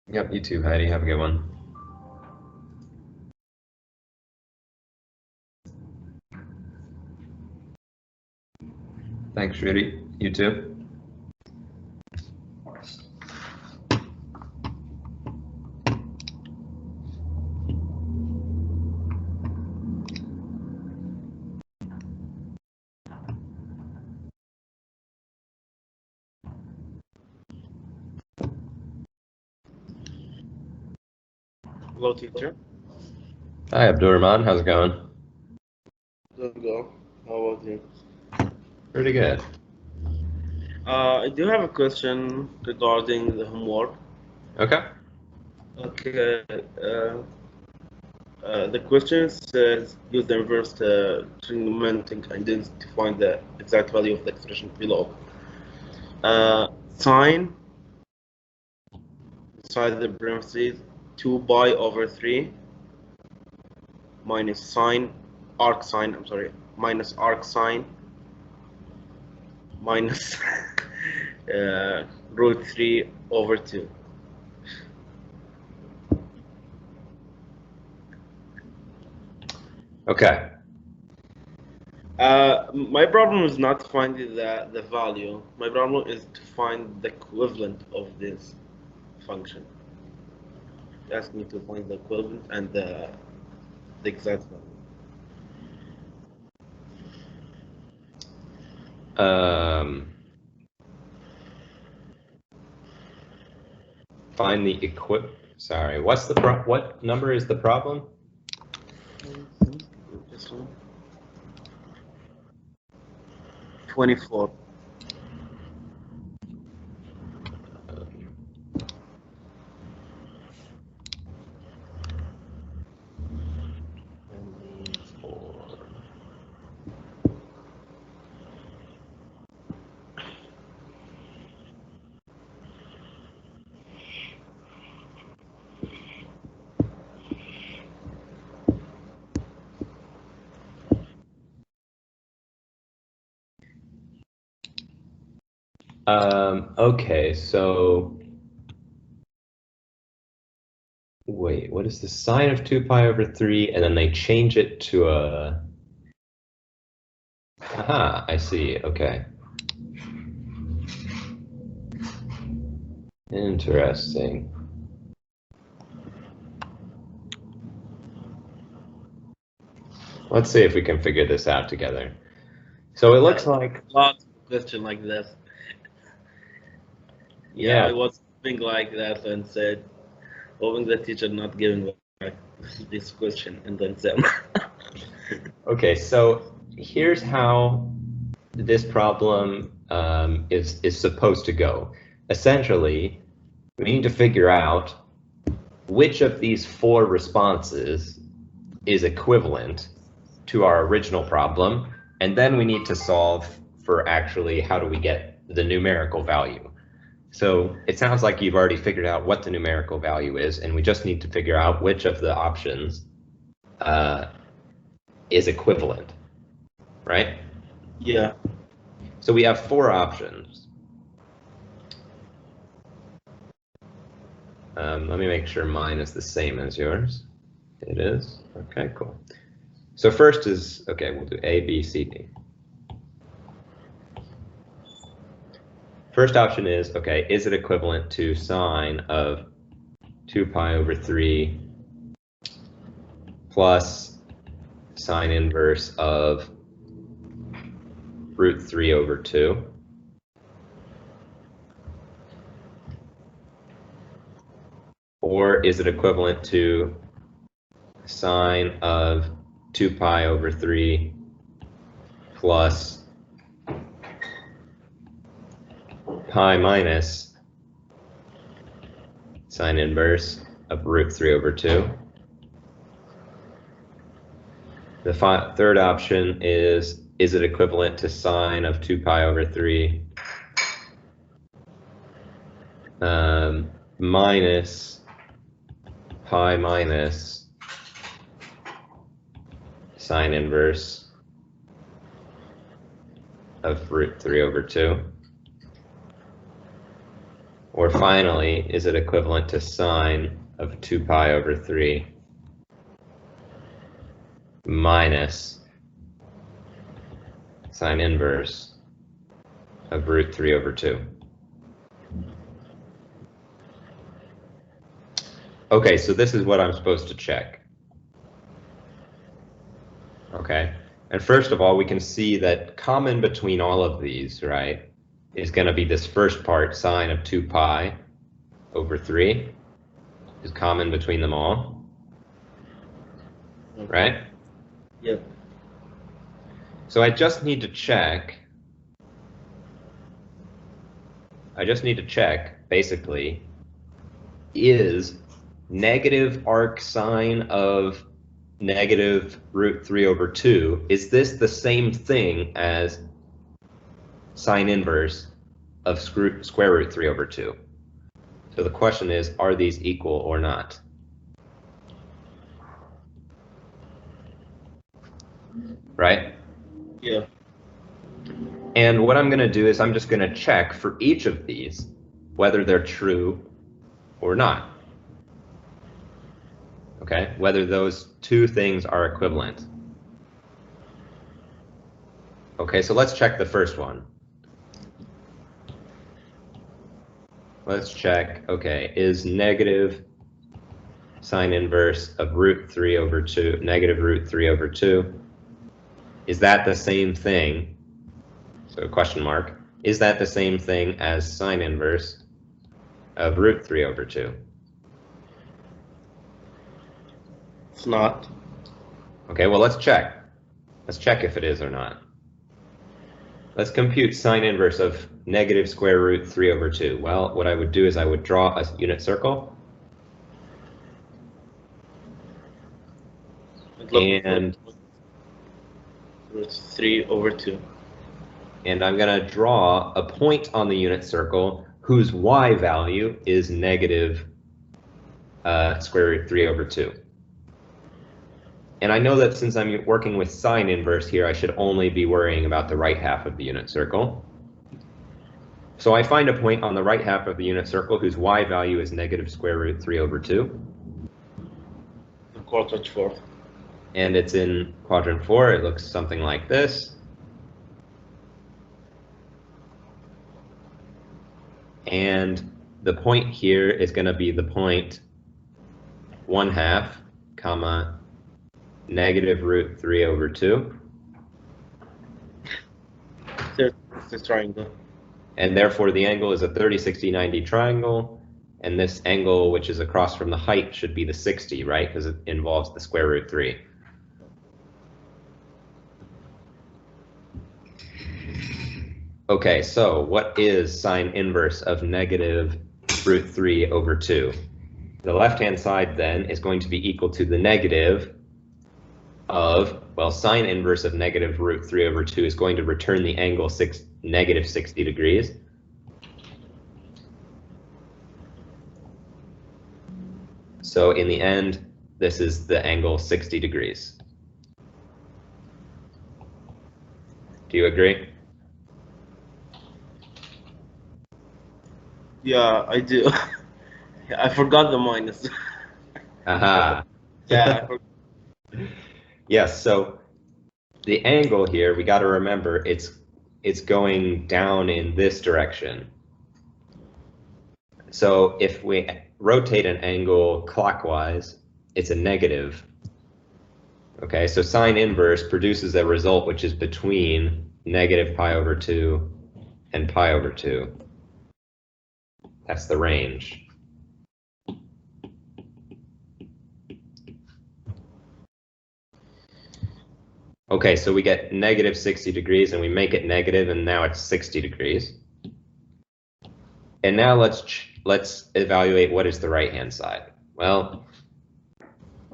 Yep, you too, Heidi. Have a good one. Thanks, Rudy. You too. Hello, teacher. Hi, Abdurrahman. How's it going? Good go. How about you? Pretty good. I do have a question regarding the homework. Okay. Okay. The question says use the inverse trigonometric identity to find the exact value of the expression below. Sine inside the parentheses 2 pi over 3 minus sine arc sine. I'm sorry, minus arc sine minus root 3 over 2. Okay. My problem is not finding the value. My problem is to find the equivalent of this function. It asks me to find the equivalent and the exact value. Find the sorry, what's the what number is the problem? This one. 24. Okay, so wait, what is the sine of 2 pi over 3? And then they change it to a... Aha, I see. Okay. Interesting. Let's see if we can figure this out together. So it looks like... Lots of question like this. Yeah, I was thinking like that and said, hoping the teacher not giving back this question and then them. Okay, so here's how this problem is supposed to go. Essentially, we need to figure out which of these 4 responses is equivalent to our original problem, and then we need to solve for actually how do we get the numerical value. So it sounds like you've already figured out what the numerical value is, and we just need to figure out which of the options is equivalent, right? Yeah. So we have 4 options. Let me make sure mine is the same as yours. It is. Okay, cool. So first is, okay, we'll do A, B, C, D. First option is, okay, is it equivalent to sine of 2 pi over 3 plus sine inverse of root 3 over 2? Or is it equivalent to sine of 2 pi over 3 plus pi minus sine inverse of root 3 over 2. The third option is it equivalent to sine of 2 pi over 3 minus pi minus sine inverse of root 3 over 2? Or finally, is it equivalent to sine of 2 pi over 3 minus sine inverse of root 3 over 2? Okay, so this is what I'm supposed to check. Okay, and first of all, we can see that common between all of these, right, is going to be this first part, sine of 2 pi over 3, is common between them all, right? Yep. So I just need to check, basically, is negative arc sine of negative root 3 over 2, is this the same thing as sine inverse of square root 3 over 2? So the question is, are these equal or not? Right? Yeah. And what I'm going to do is I'm just going to check for each of these whether they're true or not. Okay, whether those two things are equivalent. Okay, so let's check the first one. Let's check, okay, is negative sine inverse of root 3 over 2, negative root 3 over 2, is that the same thing? So question mark, is that the same thing as sine inverse of root 3 over 2? It's not. Okay, well, let's check. Let's check if it is or not. Let's compute sine inverse of negative square root 3 over 2. Well, what I would do is I would draw a unit circle. And root 3 over 2. And I'm going to draw a point on the unit circle whose y value is negative square root 3 over 2. And I know that since I'm working with sine inverse here, I should only be worrying about the right half of the unit circle. So I find a point on the right half of the unit circle whose y value is negative square root 3 over 2. Quadrant 4. And it's in quadrant 4. It looks something like this. And the point here is going to be the point 1/2, comma, negative root 3 over 2. It's a triangle. And therefore the angle is a 30, 60, 90 triangle. And this angle, which is across from the height, should be the 60, right? Because it involves the square root 3. Okay, so what is sine inverse of negative root 3 over 2? The left-hand side then is going to be equal to the negative of, well, sine inverse of negative root 3 over 2 is going to return the angle negative 60 degrees. So in the end, this is the angle 60 degrees. Do you agree? Yeah, I do. I forgot the minus. Aha. Yeah, I forgot. Yes, so the angle here, we got to remember it's going down in this direction. So if we rotate an angle clockwise, it's a negative. Okay, so sine inverse produces a result which is between negative pi over 2 and pi over 2. That's the range. Okay, so we get negative 60 degrees and we make it negative and now it's 60 degrees. And now let's let's evaluate what is the right-hand side. Well,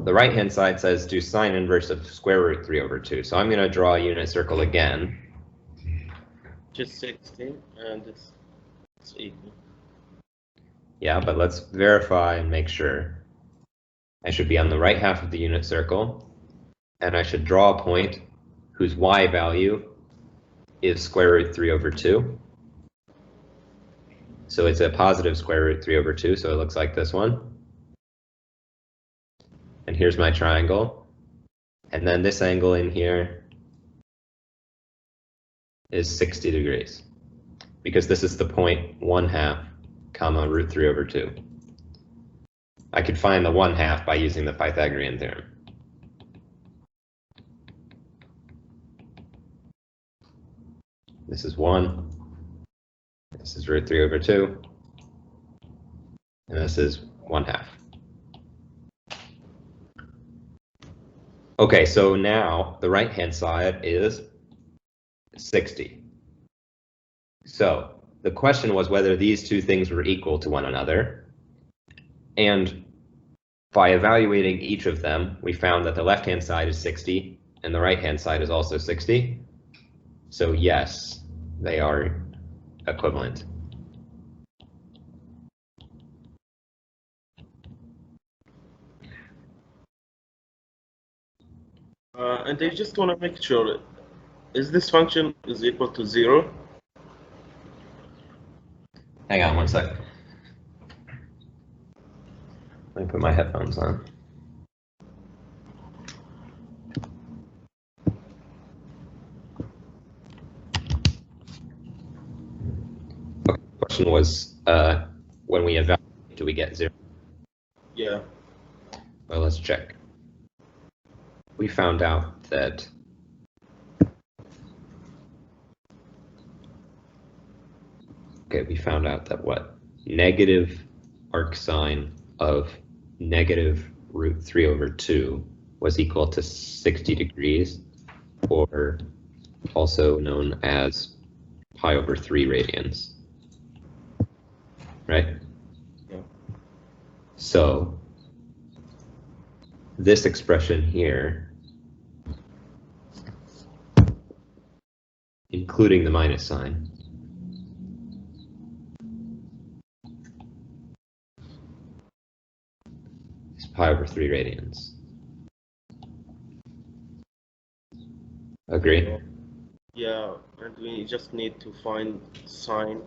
the right-hand side says do sine inverse of square root 3 over 2. So I'm going to draw a unit circle again. Just 16, and it's equal. Yeah, but let's verify and make sure. I should be on the right half of the unit circle, and I should draw a point whose y value is square root 3 over 2. So it's a positive square root 3 over 2, so it looks like this one. And here's my triangle. And then this angle in here is 60 degrees, because this is the point 1/2, comma, root 3 over 2. I could find the 1/2 by using the Pythagorean theorem. This is 1. This is root 3 over 2. And this is 1/2. Okay, so now the right-hand side is 60. So the question was whether these two things were equal to one another. And by evaluating each of them, we found that the left-hand side is 60 and the right-hand side is also 60. So yes, they are equivalent. And I just want to make sure, is this function is equal to 0? Hang on one second. Let me put my headphones on. Okay, the question was, when we evaluate, do we get 0? Yeah. Well, let's check. We found out that what? Negative arcsine of negative root 3 over 2 was equal to 60 degrees, or also known as pi over 3 radians. Right? Yeah. So this expression here, including the minus sign, is pi over 3 radians. Agree? Yeah, and we just need to find sine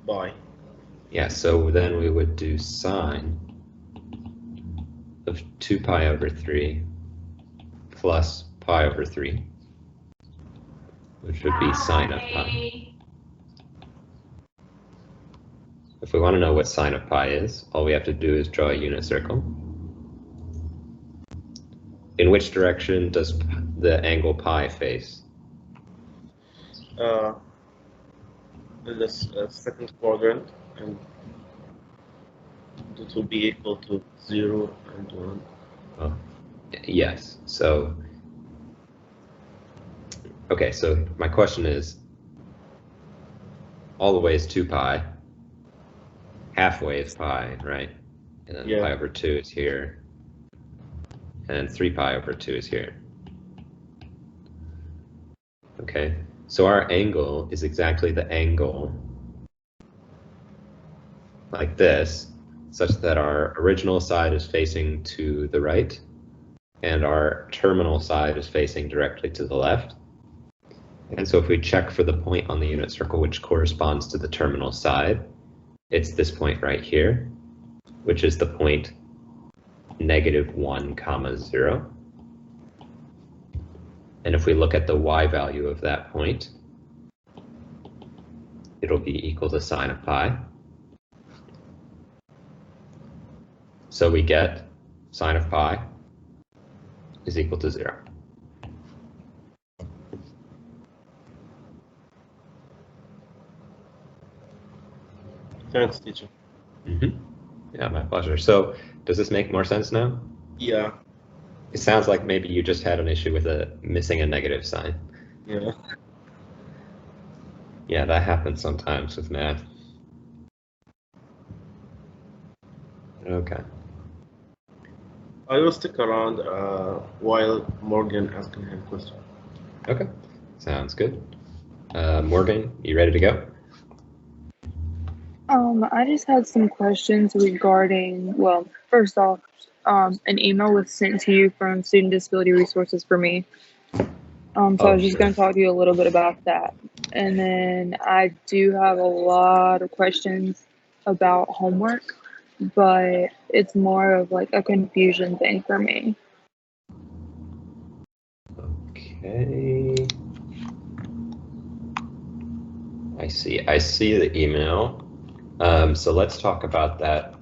by. Yeah, so then we would do sine of 2 pi over 3 plus pi over 3, which would be sine of pi. If we want to know what sine of pi is, all we have to do is draw a unit circle. In which direction does the angle pi face? In the second quadrant, and it will be equal to 0 and 1. Well, yes. So, okay, so my question is, all the way is 2 pi, halfway is pi, right? And then Yeah. pi over 2 is here, and 3 pi over 2 is here. Okay, so our angle is exactly the angle like this, such that our original side is facing to the right, and our terminal side is facing directly to the left. And so if we check for the point on the unit circle which corresponds to the terminal side, it's this point right here, which is the point -1, 0. And if we look at the y value of that point, it'll be equal to sine of pi. So we get sine of pi is equal to 0. Thanks, teacher. Yeah, my pleasure. So does this make more sense now? Yeah. It sounds like maybe you just had an issue with missing a negative sign. Yeah. Yeah, that happens sometimes with math. Okay. I will stick around while Morgan asking him questions. Okay. Sounds good. Morgan, you ready to go? I just had some questions regarding, well, first off, an email was sent to you from Student Disability Resources for me. So I was just going to talk to you a little bit about that. And then I do have a lot of questions about homework, but it's more of like a confusion thing for me. Okay. I see the email. So let's talk about that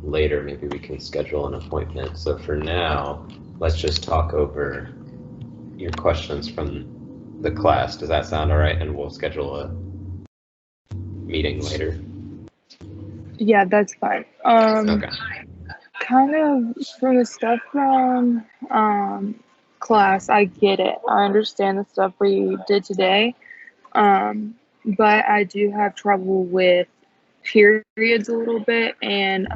later. Maybe we can schedule an appointment. So for now, let's just talk over your questions from the class. Does that sound all right? And we'll schedule a meeting later. Yeah, that's fine. Okay. Kind of for the stuff from class, I get it. I understand the stuff we did today. But I do have trouble with periods a little bit and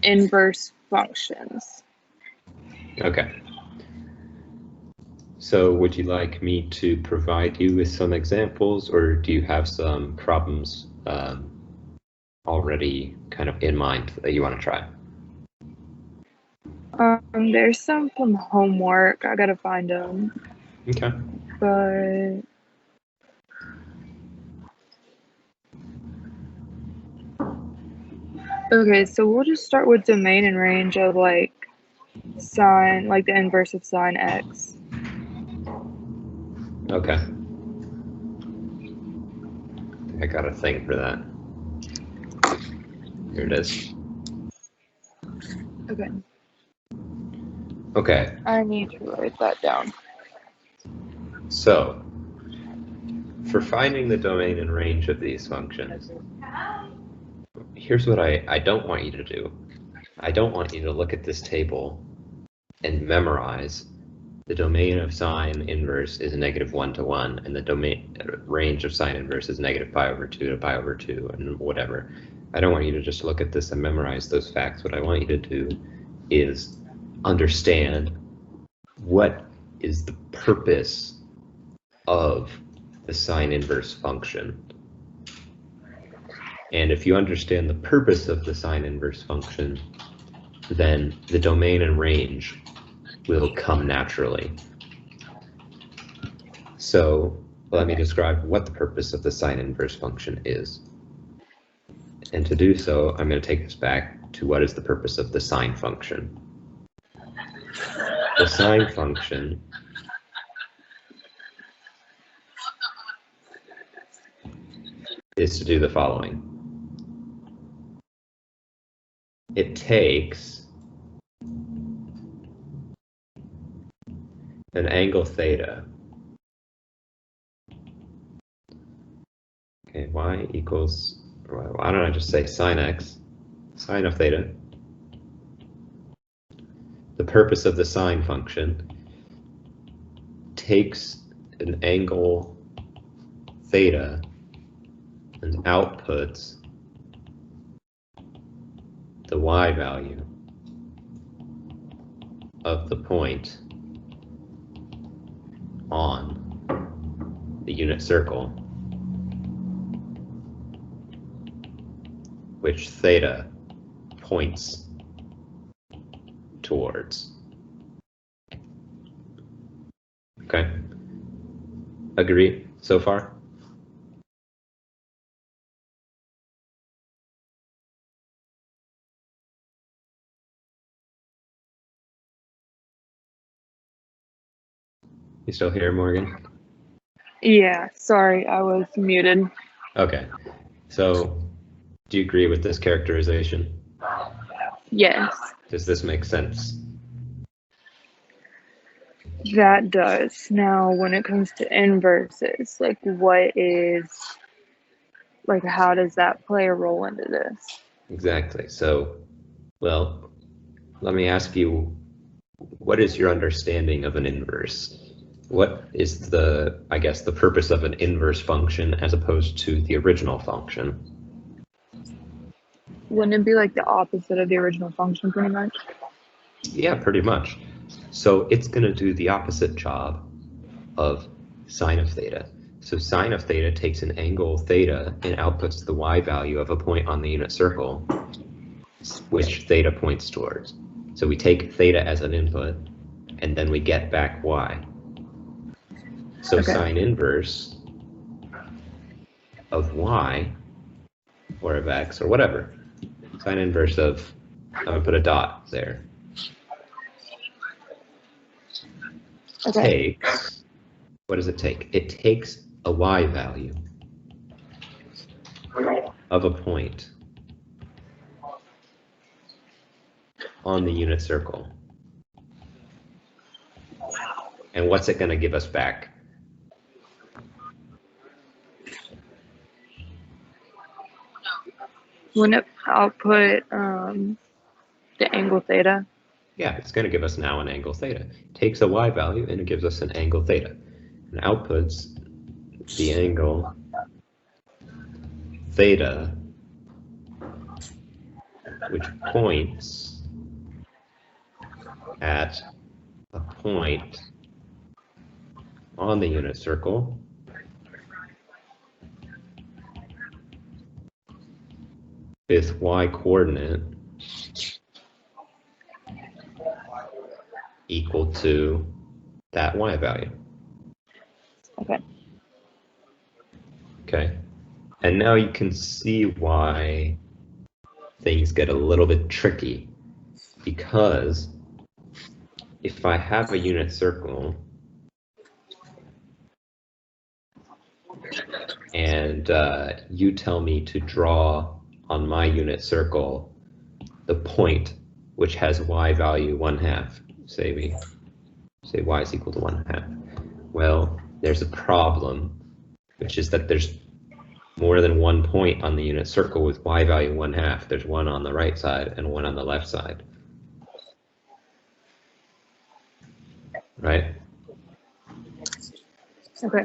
inverse functions. Okay. So would you like me to provide you with some examples, or do you have some problems already kind of in mind that you want to try? There's some from homework. I gotta find them. Okay. But okay, so we'll just start with domain and range of like sine, like the inverse of sine x. Okay. I got a thing for that. Here it is. Okay. Okay. I need to write that down. So, for finding the domain and range of these functions, here's what I don't want you to do. I don't want you to look at this table and memorize the domain of sine inverse is -1 to 1, and the domain range of sine inverse is -π/2 to π/2, and whatever. I don't want you to just look at this and memorize those facts. What I want you to do is understand what is the purpose of the sine inverse function. And if you understand the purpose of the sine inverse function, then the domain and range will come naturally. So let me describe what the purpose of the sine inverse function is. And to do so, I'm going to take us back to what is the purpose of the sine function. The sine function is to do the following. It takes an angle theta. Okay, y equals, why don't I just say sine x, sine of theta. The purpose of the sine function takes an angle theta and outputs the y value of the point on the unit circle, which theta points towards. Okay? Agree so far? You still here, Morgan? Yeah, sorry, I was muted. Okay. So, do you agree with this characterization? Yes, Does this make sense? that does. Now, when it comes to inverses, like what is, like how does that play a role into this? Exactly. So, well, let me ask you, what is your understanding of an inverse? What is the, I guess, the purpose of an inverse function as opposed to the original function? Wouldn't it be like the opposite of the original function pretty much? Yeah, pretty much. So it's going to do the opposite job of sine of theta. So sine of theta takes an angle theta and outputs the y value of a point on the unit circle, which theta points towards. So we take theta as an input, and then we get back y. So Okay. sine inverse of y, or of x, or whatever. Sine inverse of, I'm going to put a dot there. Okay. Takes, what does it take? It takes a y value of a point on the unit circle. And what's it going to give us back? Wouldn't it output the angle theta? Yeah, it's going to give us now an angle theta. It takes a y value and it gives us an angle theta. And outputs the angle theta, which points at a point on the unit circle with y coordinate equal to that y value. Okay. Okay. And now you can see why things get a little bit tricky, because if I have a unit circle and you tell me to draw on my unit circle the point which has y value 1/2, say we say y is equal to 1/2. Well, there's a problem, which is that there's more than one point on the unit circle with y value 1/2. There's one on the right side and one on the left side. Right? Okay.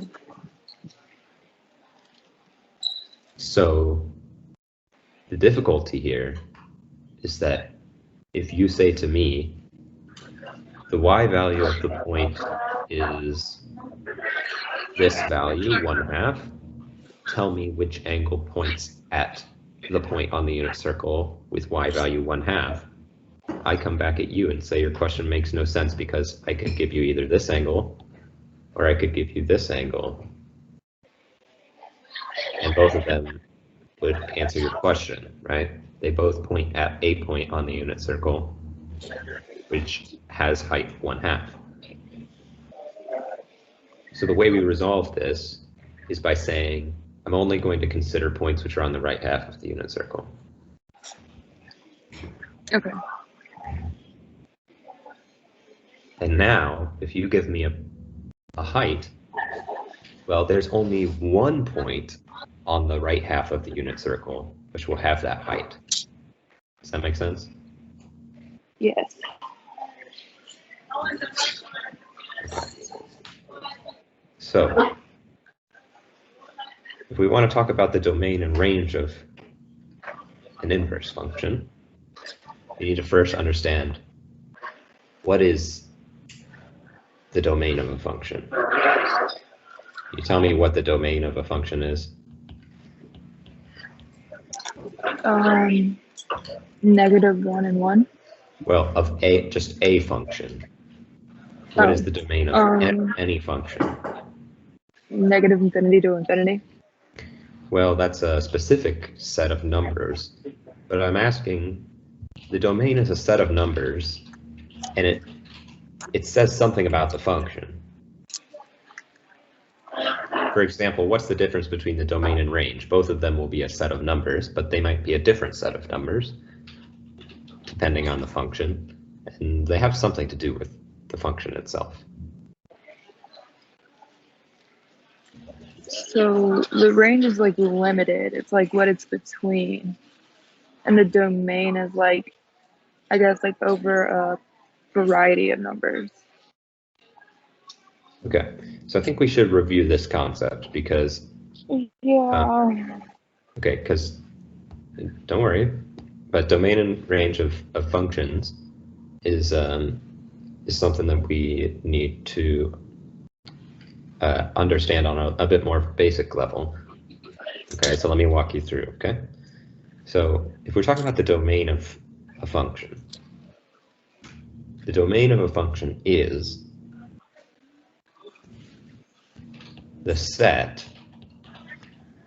So the difficulty here is that if you say to me, the y value of the point is this value, 1/2, tell me which angle points at the point on the unit circle with y value 1/2. I come back at you and say your question makes no sense because I could give you either this angle or I could give you this angle. And both of them would answer your question, right? They both point at a point on the unit circle, which has height 1/2. So the way we resolve this is by saying, I'm only going to consider points which are on the right half of the unit circle. Okay. And now, if you give me a height, well, there's only one point on the right half of the unit circle which will have that height. Does that make sense? Yes. So, if we want to talk about the domain and range of an inverse function, we need to first understand what is the domain of a function. Can you tell me what the domain of a function is? -1 and 1. Well, of just a function. What is the domain of any function? Negative infinity to infinity. Well, that's a specific set of numbers, but I'm asking, the domain is a set of numbers, and it says something about the function. For example, what's the difference between the domain and range? Both of them will be a set of numbers, but they might be a different set of numbers, depending on the function, and they have something to do with the function itself. So the range is like limited. It's like what it's between. And the domain is like, I guess, like over a variety of numbers. Okay, so I think we should review this concept because, Yeah. okay, because don't worry, but domain and range of functions is something that we need to understand on a bit more basic level. Okay, so let me walk you through, okay? So if we're talking about the domain of a function, the domain of a function is the set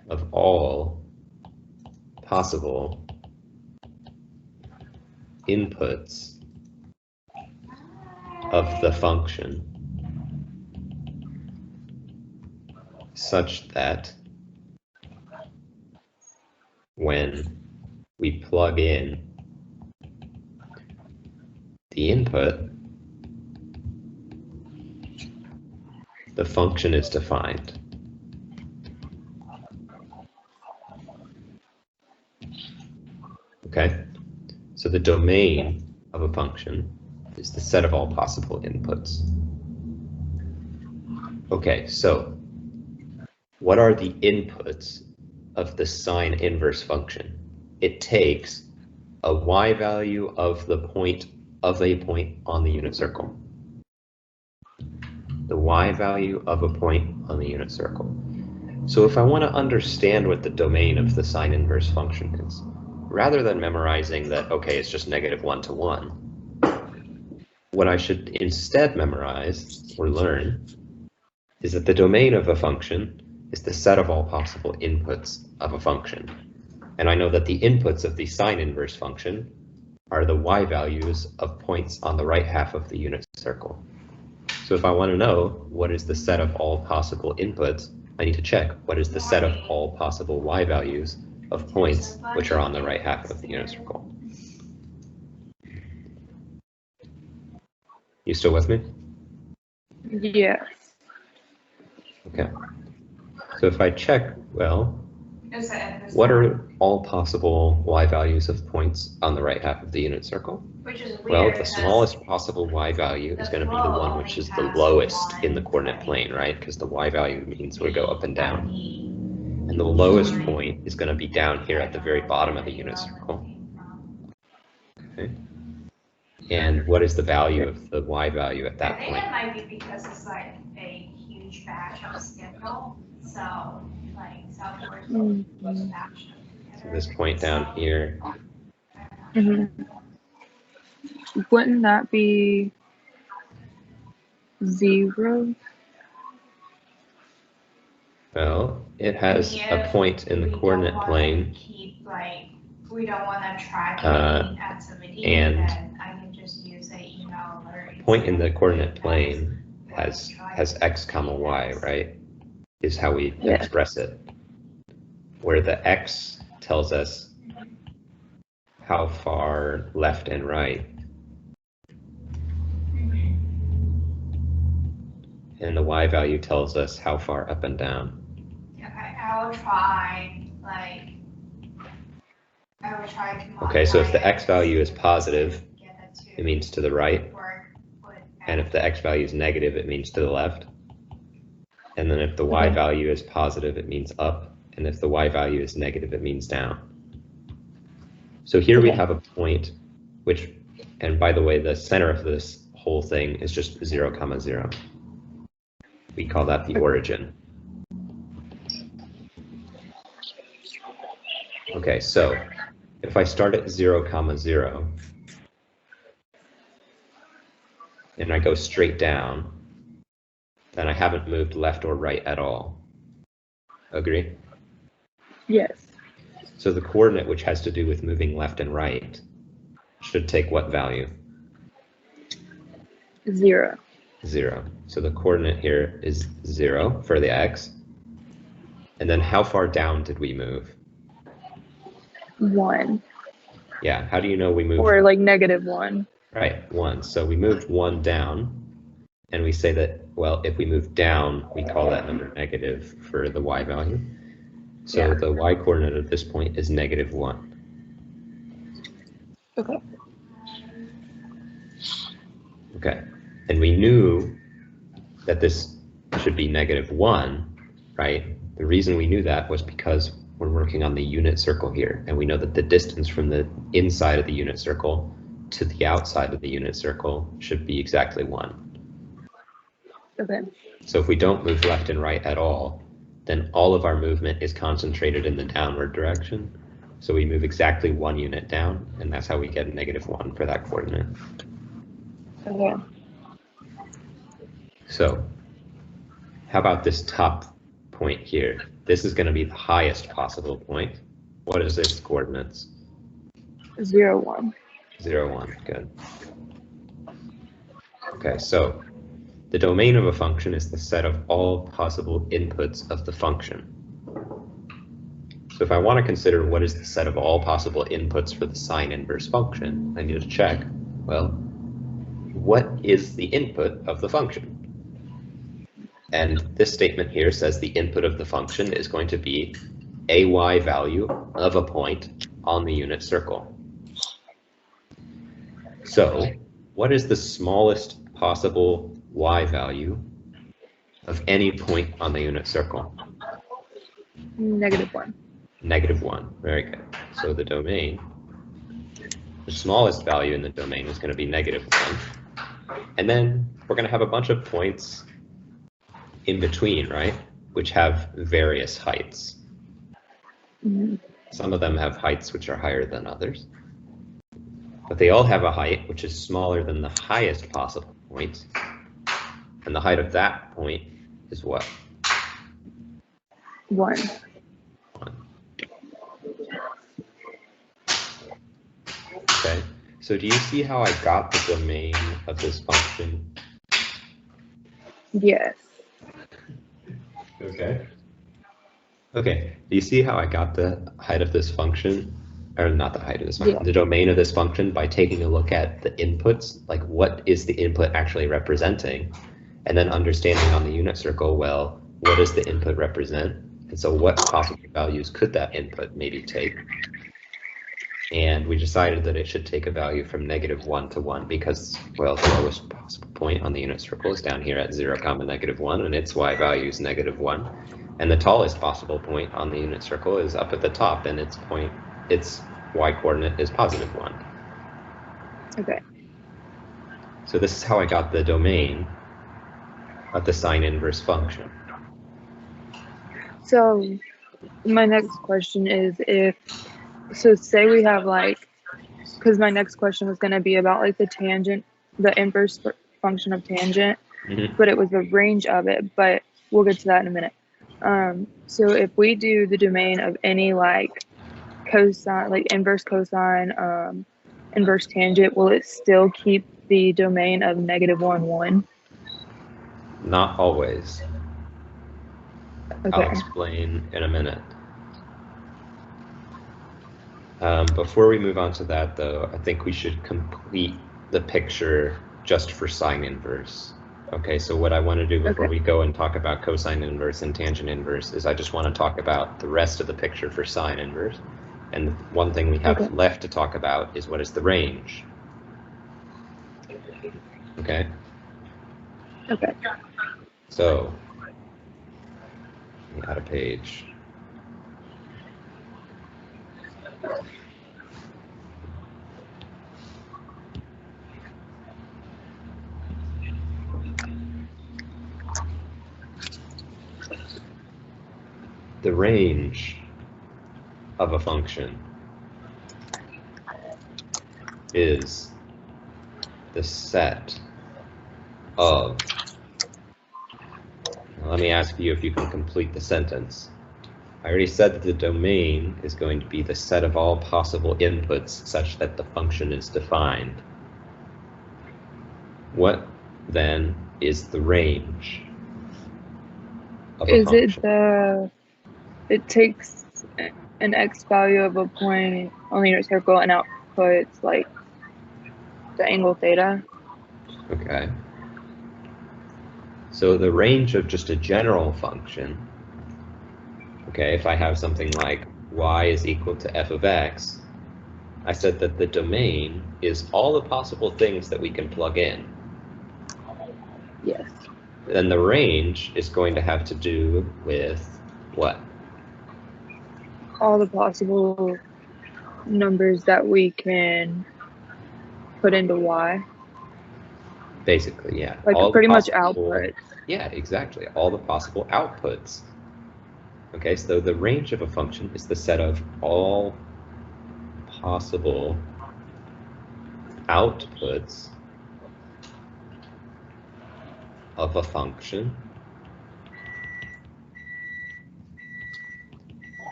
of all possible inputs of the function such that when we plug in the input, the function is defined. Okay, so the domain of a function is the set of all possible inputs. Okay, so what are the inputs of the sine inverse function? It takes a y value of a point on the unit circle. The y value of a point on the unit circle. So if I want to understand what the domain of the sine inverse function is, rather than memorizing that, okay, it's just -1 to 1, what I should instead memorize or learn is that the domain of a function is the set of all possible inputs of a function. And I know that the inputs of the sine inverse function are the y values of points on the right half of the unit circle. So if I want to know what is the set of all possible inputs, I need to check what is the set of all possible y values of points which are on the right half of the unit circle. You still with me? Yes. Okay. So if I check, well, what are all possible y values of points on the right half of the unit circle? Well, the smallest possible y value is going to be the one which is the lowest in the coordinate plane, right? Because the y value means we go up and down. And the lowest point is going to be down here at the very bottom of the unit circle. Okay. And what is the value of the y value at that point? It might be because it's like a huge batch of schedule. So, like, Southwest was batch. So this point down here. Wouldn't that be 0? Well, it has a point in the coordinate plane. We don't want to track activity, and then I can just use an email alert. Point in the coordinate plane has x comma y, right? Is how we express it. Where the x tells us how far left and right. And the y value tells us how far up and down. Okay, I will try to Okay, so if the x value is positive, it means to the right. And if the x value is negative, it means to the left. And then if the y value is positive, it means up. And if the y value is negative, it means down. So here we have a point which, and by the way, the center of this whole thing is just 0, 0. We call that the origin. Okay, so if I start at 0, 0, and I go straight down, then I haven't moved left or right at all. Agree? Yes. So the coordinate which has to do with moving left and right should take what value? 0. 0. So the coordinate here is 0 for the x. And then how far down did we move? 1. Yeah, how do you know we moved? Or like -1. Right, 1. So we moved 1 down, and we say that, well, if we move down, we call that number negative for the y value. So the y coordinate at this point is -1. Okay. Okay, and we knew that this should be -1, right? The reason we knew that was because we're working on the unit circle here, and we know that the distance from the inside of the unit circle to the outside of the unit circle should be exactly 1. Okay. So if we don't move left and right at all, then all of our movement is concentrated in the downward direction. So we move exactly 1 unit down, and that's how we get -1 for that coordinate. Okay. So how about this top point here? This is going to be the highest possible point. What is its coordinates? 0, 1. 0, 1. Good. Okay, so the domain of a function is the set of all possible inputs of the function. So if I want to consider what is the set of all possible inputs for the sine inverse function, I need to check, well, what is the input of the function? And this statement here says the input of the function is going to be a y value of a point on the unit circle. So what is the smallest possible y value of any point on the unit circle? -1. -1. Very good. So the domain, the smallest value in the domain is going to be -1. And then we're going to have a bunch of points in between, right? Which have various heights. Mm-hmm. Some of them have heights which are higher than others. But they all have a height which is smaller than the highest possible point. And the height of that point is what? 1. 1. Okay, so do you see how I got the domain of this function? Yes. Okay. Okay, do you see how I got the height of this function? Or not the height of this function, Yeah. the domain of this function by taking a look at the inputs, like what is the input actually representing? And then understanding on the unit circle, well, what does the input represent? And so what possible values could that input maybe take? And we decided that it should take a value from -1 to 1 because, well, the lowest possible point on the unit circle is down here at 0, -1, and its y value is -1. And the tallest possible point on the unit circle is up at the top, and its y coordinate is +1. Okay. So this is how I got the domain of the sine inverse function. So my next question is so say we have because my next question was going to be about the tangent, the inverse function of tangent, but it was the range of it, but we'll get to that in a minute. So if we do the domain of any cosine, inverse cosine, inverse tangent, will it still keep the domain of -1, 1? Not always. Okay. I'll explain in a minute. Before we move on to that, though, I think we should complete the picture just for sine inverse. Okay, so what I want to do before we go and talk about cosine inverse and tangent inverse is I just want to talk about the rest of the picture for sine inverse. And one thing we have left to talk about is what is the range. Okay? Okay. So, let me add a page. The range of a function is the set of, let me ask you if you can complete the sentence. I already said that the domain is going to be the set of all possible inputs such that the function is defined. What then is the range of a function? It takes an x value of a point on the unit circle and outputs the angle theta? Okay. So the range of just a general function, okay, if I have something like y is equal to f of x, I said that the domain is all the possible things that we can plug in. Yes. Then the range is going to have to do with what? all the possible numbers that we can put into y, Basically, yeah. like All the pretty much possible- output. Yeah, exactly. All the possible outputs. Okay, so the range of a function is the set of all possible outputs of a function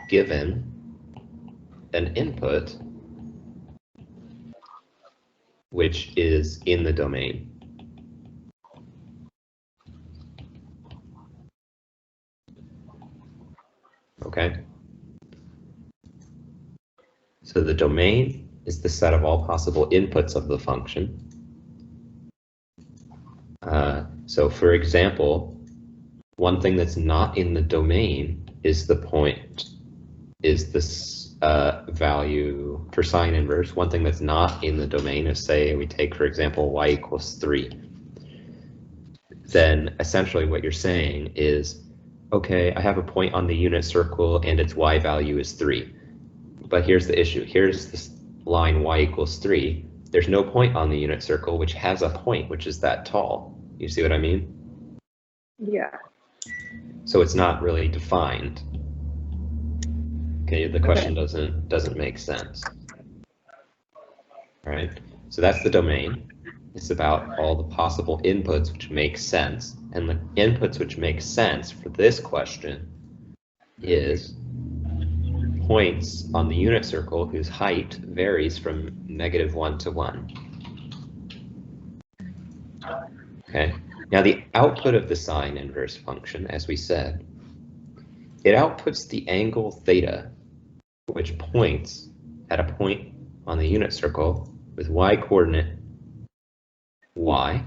given an input which is in the domain. Okay? So the domain is the set of all possible inputs of the function. So for example, one thing that's not in the domain is the point, is this value for sine inverse. One thing that's not in the domain is, say, we take, for example, y equals 3. Then essentially what you're saying is, okay, I have a point on the unit circle and its y value is 3. But here's the issue. Here's this line y equals 3. There's no point on the unit circle which has a point which is that tall. You see what I mean? Yeah. So it's not really defined. Okay, the question doesn't make sense. All right, so that's the domain. It's about all the possible inputs which make sense. And the inputs which make sense for this question is points on the unit circle whose height varies from -1 to 1. Okay, now the output of the sine inverse function, as we said, it outputs the angle theta, which points at a point on the unit circle with y coordinate y.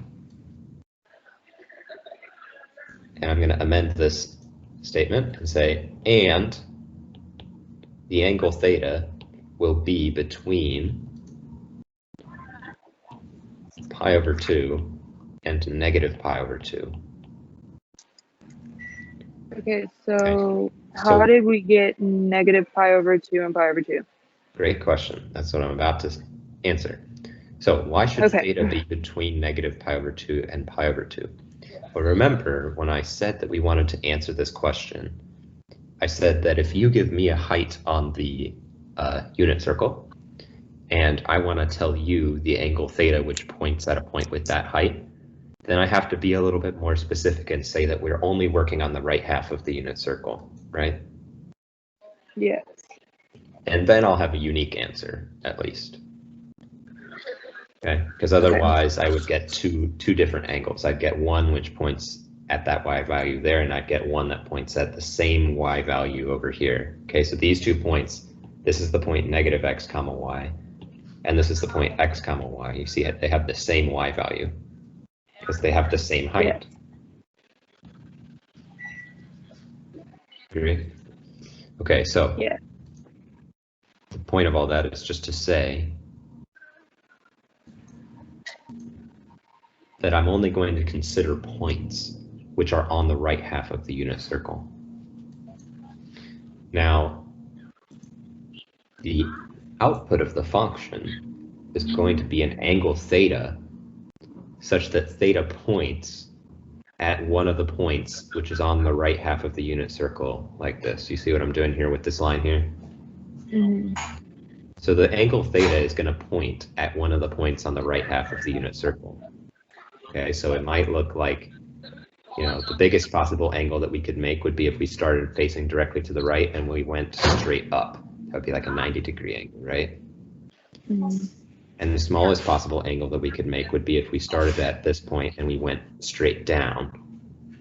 And I'm going to amend this statement and say, and the angle theta will be between pi over 2 and -pi/2. Okay, so how did we get -pi/2 and pi/2? Great question. That's what I'm about to answer. So why should theta be between -pi/2 and pi/2? Well, remember when I said that we wanted to answer this question, I said that if you give me a height on the unit circle, and I want to tell you the angle theta which points at a point with that height, then I have to be a little bit more specific and say that we're only working on the right half of the unit circle, right? Yes. And then I'll have a unique answer, at least. Okay, because otherwise I would get two different angles. I'd get one which points at that y value there, and I'd get one that points at the same y value over here. Okay, so these 2 points, this is the point -x, y, and this is the point x, y. You see it, they have the same y value because they have the same height. Agree? Okay, so the point of all that is just to say that I'm only going to consider points which are on the right half of the unit circle. Now, the output of the function is going to be an angle theta such that theta points at one of the points which is on the right half of the unit circle, like this. You see what I'm doing here with this line here? Mm-hmm. So the angle theta is going to point at one of the points on the right half of the unit circle. Okay, so it might look like, you know, the biggest possible angle that we could make would be if we started facing directly to the right and we went straight up. That would be like a 90-degree angle, right? Mm-hmm. And the smallest possible angle that we could make would be if we started at this point and we went straight down.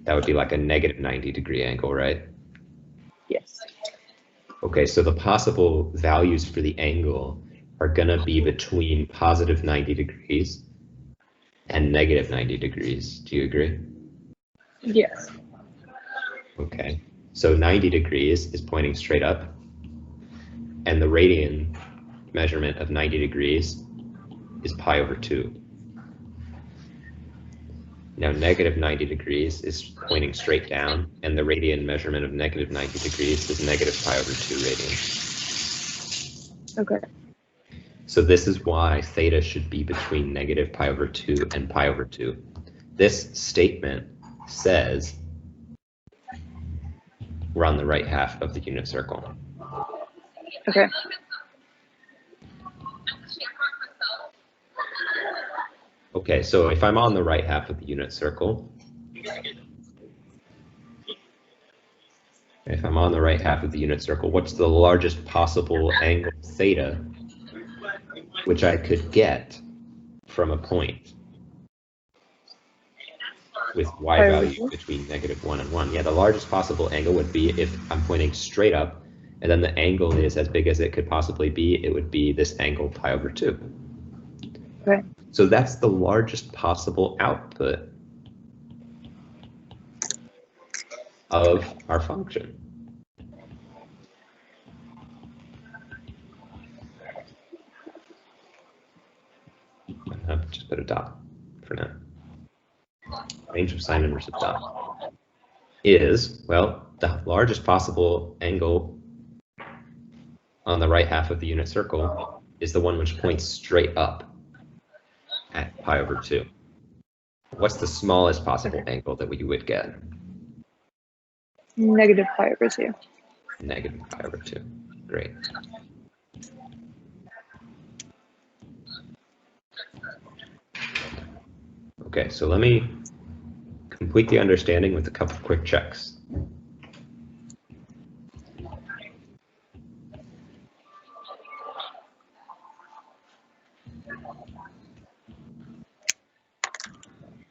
That would be like a -90-degree angle, right? Yes. Okay, so the possible values for the angle are going to be between positive 90 degrees and negative 90 degrees. Do you agree? Yes. Okay, so 90 degrees is pointing straight up, and the radian measurement of 90 degrees is pi over 2. Now negative 90 degrees is pointing straight down, and the radian measurement of negative 90 degrees is negative pi over 2 radians. Okay. So this is why theta should be between negative pi over 2 and pi over 2. This statement says we're on the right half of the unit circle. Okay. Okay, so if I'm on the right half of the unit circle, what's the largest possible angle theta which I could get from a point with y value between -1 and 1? Yeah, the largest possible angle would be if I'm pointing straight up, and then the angle is as big as it could possibly be, it would be this angle pi over 2. Okay. So that's the largest possible output of our function. Just put a dot for now. Range of sine inverse of dot is, well, the largest possible angle on the right half of the unit circle is the one which points straight up at pi over 2. What's the smallest possible angle that we would get? Negative pi over 2. Negative pi over 2. Great. Okay, so let me complete the understanding with a couple of quick checks.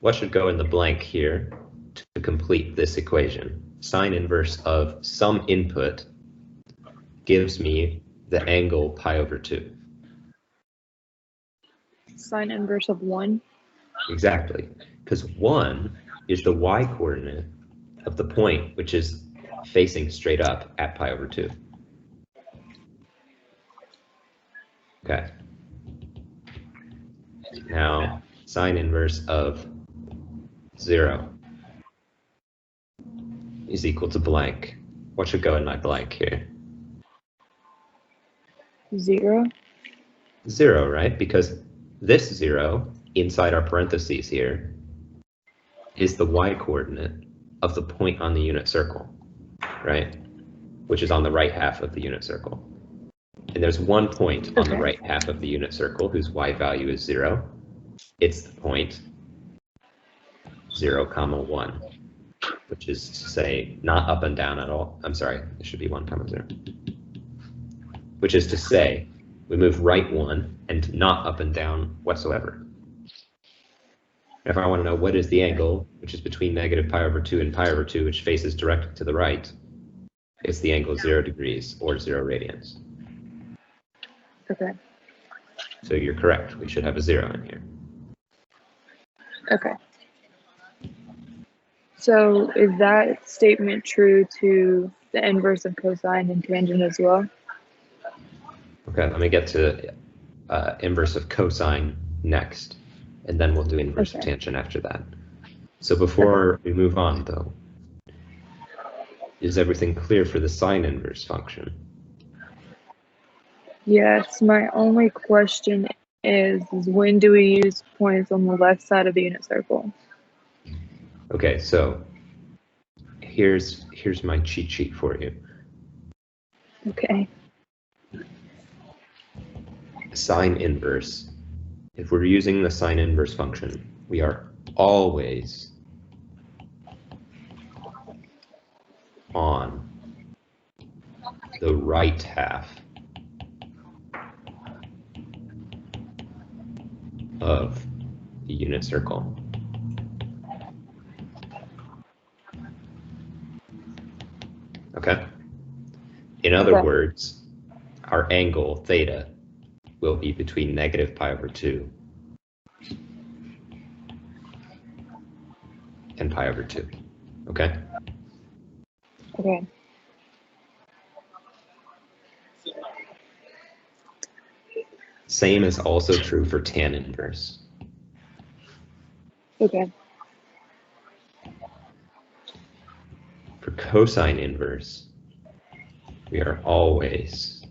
What should go in the blank here to complete this equation? Sine inverse of some input gives me the angle pi over 2. Sine inverse of 1. Exactly, because 1 is the y-coordinate of the point which is facing straight up at pi over 2. Okay. Now, sine inverse of 0 is equal to blank. What should go in my blank here? 0. 0, right? Because this 0 inside our parentheses here is the y-coordinate of the point on the unit circle, right? Which is on the right half of the unit circle. And there's one point on the right half of the unit circle whose y value is 0. It's the point 0, 1, which is to say not up and down at all. I'm sorry, it should be 1, 0. Which is to say we move right 1 and not up and down whatsoever. If I want to know what is the angle, which is between negative pi over 2 and pi over 2, which faces directly to the right, it's the angle 0 degrees or 0 radians. Okay. So you're correct. We should have a 0 in here. Okay. So is that statement true to the inverse of cosine and tangent as well? Okay, let me get to inverse of cosine next, and then we'll do inverse of tangent after that. So before we move on, though, is everything clear for the sine inverse function? Yes, my only question is when do we use points on the left side of the unit circle? Okay, so here's my cheat sheet for you. Okay. Sine inverse. If we're using the sine inverse function, we are always on the right half of the unit circle. Okay? In other words, our angle theta will be between negative pi over 2 and pi over 2. Okay? Okay. Same is also true for tan inverse. Okay. For cosine inverse, we are always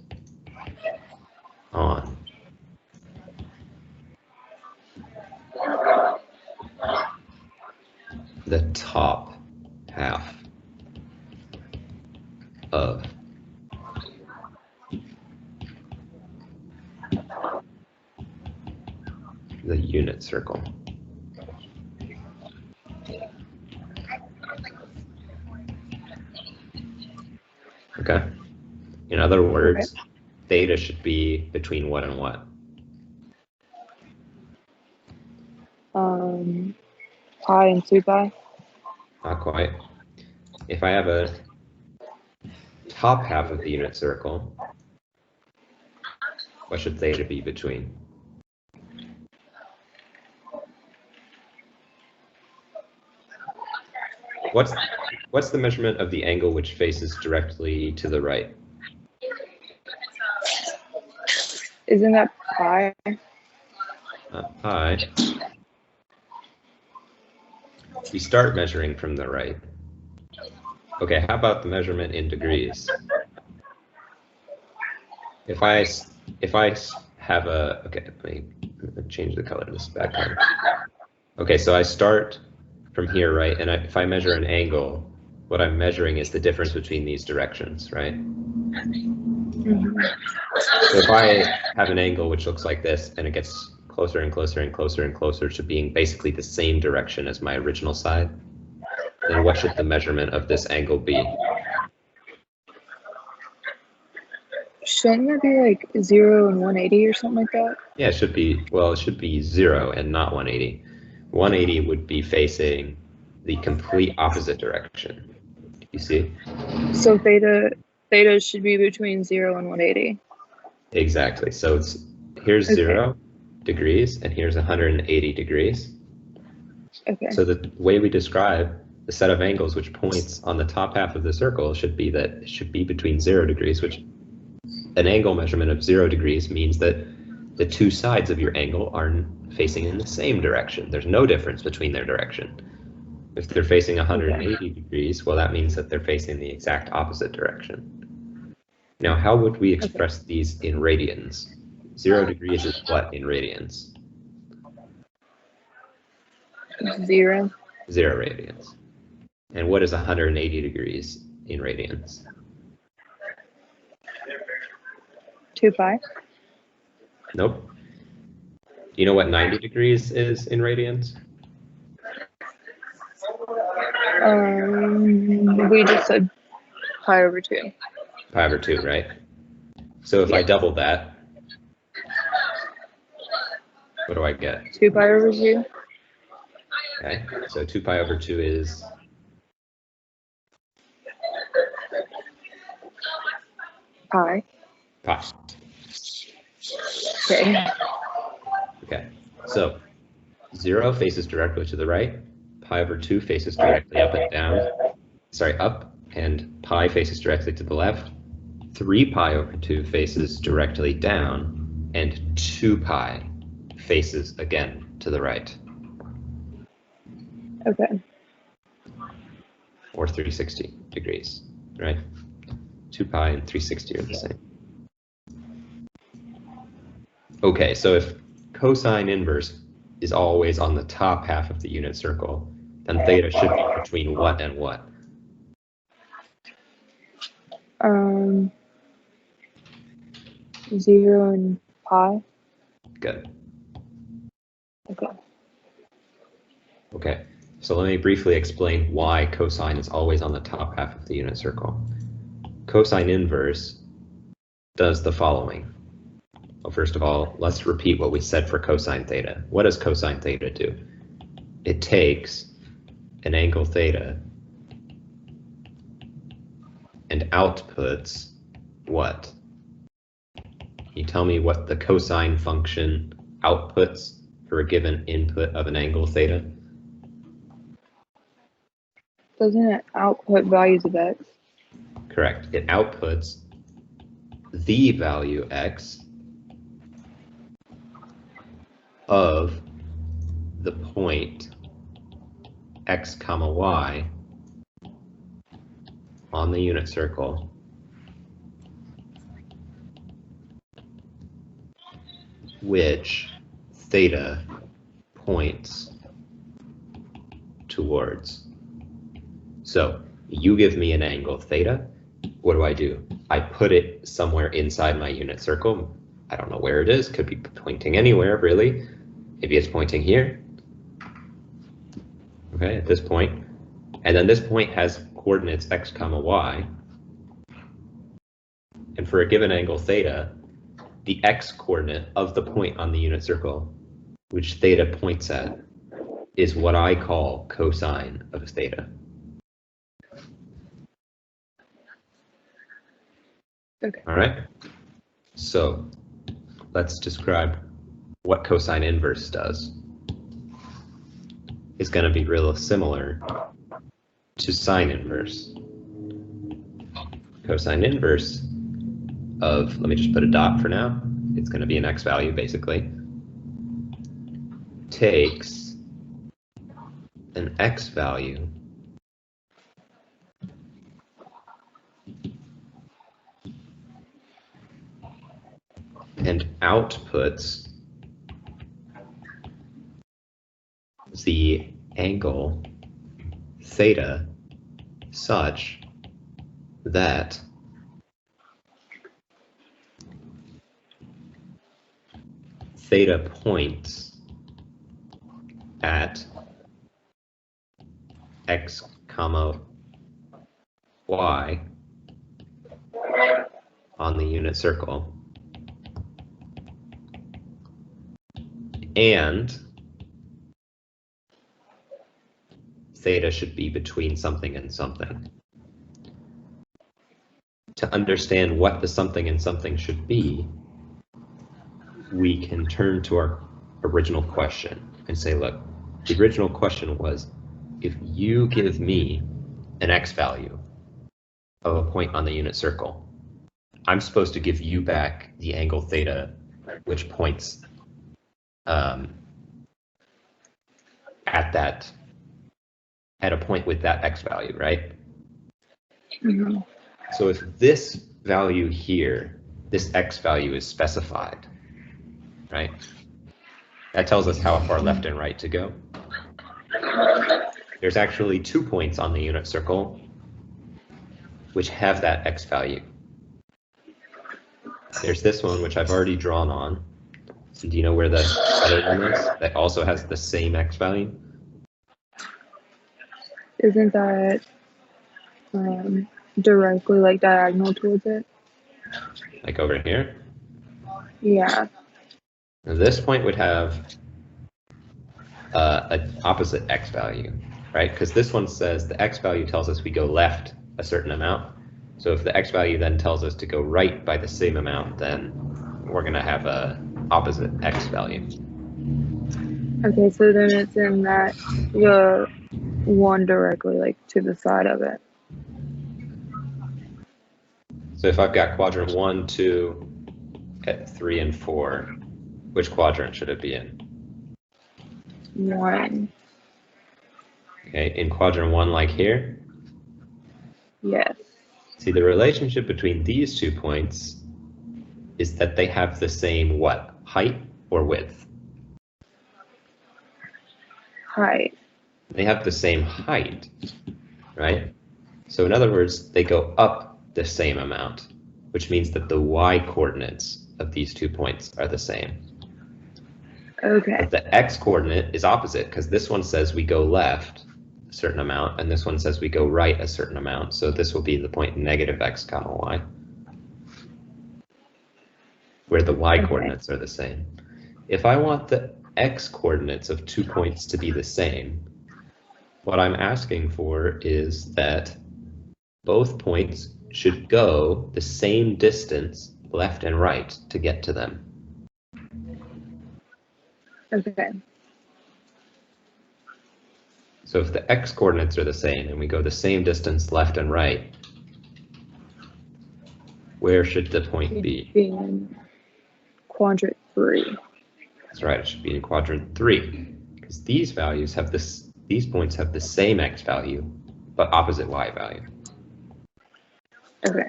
the top half of the unit circle. Okay. In other words, theta should be between what and what? Pi and 2 pi. Not quite. If I have a top half of the unit circle, what should theta be between? What's the measurement of the angle which faces directly to the right? Isn't that pi? Pi. We start measuring from the right. Okay, how about the measurement in degrees? If I have a, okay, let me change the color of this background. Okay, so I start from here, right? And if I measure an angle, what I'm measuring is the difference between these directions, right? Mm-hmm. So if I have an angle which looks like this, and it gets closer and closer and closer and closer to being basically the same direction as my original side, then what should the measurement of this angle be? Shouldn't that be like 0 and 180 or something like that? Yeah, it should be, well, it should be 0 and not 180. 180 would be facing the complete opposite direction. You see? So theta should be between 0 and 180. Exactly. So here's 0 degrees and here's 180 degrees. Okay. So the way we describe the set of angles which points on the top half of the circle should be that it should be between 0 degrees, which an angle measurement of 0 degrees means that the two sides of your angle are facing in the same direction. There's no difference between their direction. If they're facing 180 degrees, well, that means that they're facing the exact opposite direction. Now, how would we express these in radians? 0 degrees is what in radians? 0. 0 radians. And what is 180 degrees in radians? 2 pi. Nope. Do you know what 90 degrees is in radians? We just said pi over 2. Pi over 2, right? So if I double that, what do I get? 2 pi over 2. Okay, so 2 pi over 2 is Pi. pi. Okay. Okay, so 0 faces directly to the right, pi over 2 faces directly up and down, sorry, up, and pi faces directly to the left, 3 pi over 2 faces directly down, and 2 pi faces again to the right. Okay. Or 360 degrees, right? 2 pi and 360 are the same. Okay, so if cosine inverse is always on the top half of the unit circle, then theta should be between what and what? 0 and pi. Good. Okay. Okay, so let me briefly explain why cosine is always on the top half of the unit circle. Cosine inverse does the following. Well, first of all, let's repeat what we said for cosine theta. What does cosine theta do? It takes an angle theta and outputs what? Can you tell me what the cosine function outputs for a given input of an angle theta? Doesn't it output values of x? Correct. It outputs the value x of the point x comma y on the unit circle which theta points towards. So you give me an angle theta. What do? I put it somewhere inside my unit circle. I don't know where it is. Could be pointing anywhere, really. Maybe it's pointing here. Okay, at this point. And then this point has coordinates x comma y. And for a given angle theta, the x coordinate of the point on the unit circle, which theta points at, is what I call cosine of theta. Okay. All right. So let's describe what cosine inverse does. It's going to be real similar to sine inverse. Cosine inverse of, let me just put a dot for now. It's going to be an x value basically. Takes an x value and outputs the angle theta such that theta points at x comma y on the unit circle, and theta should be between something and something. To understand what the something and something should be, we can turn to our original question and say, look, the original question was, if you give me an x value of a point on the unit circle, I'm supposed to give you back the angle theta, which points at a point with that x value, right? Mm-hmm. So if this value here, this x value is specified, right? That tells us how far left and right to go. There's actually 2 points on the unit circle which have that x value. There's this one, which I've already drawn on. So do you know where the other one is that also has the same x value? Isn't that directly like diagonal towards it? Like over here? Yeah. Now this point would have an opposite x value, right? Because this one says the x value tells us we go left a certain amount. So if the x value then tells us to go right by the same amount, then we're going to have a opposite x value. Okay, so then it's in that the one directly like to the side of it. So if I've got quadrant 1, 2, 3, and 4, which quadrant should it be in? 1. Okay, in quadrant 1, like here. Yes. See, the relationship between these 2 points is that they have the same what? Height or width? Height. They have the same height, right? So in other words, they go up the same amount, which means that the y coordinates of these 2 points are the same. Okay. But the x coordinate is opposite, because this one says we go left a certain amount, and this one says we go right a certain amount. So this will be the point negative x comma y, where the y coordinates are the same. If I want the x coordinates of 2 points to be the same, what I'm asking for is that both points should go the same distance left and right to get to them. Okay. So if the x coordinates are the same and we go the same distance left and right, where should the point be? In quadrant 3. That's right, it should be in quadrant 3, because these values have this, these points have the same x value, but opposite y value. Okay.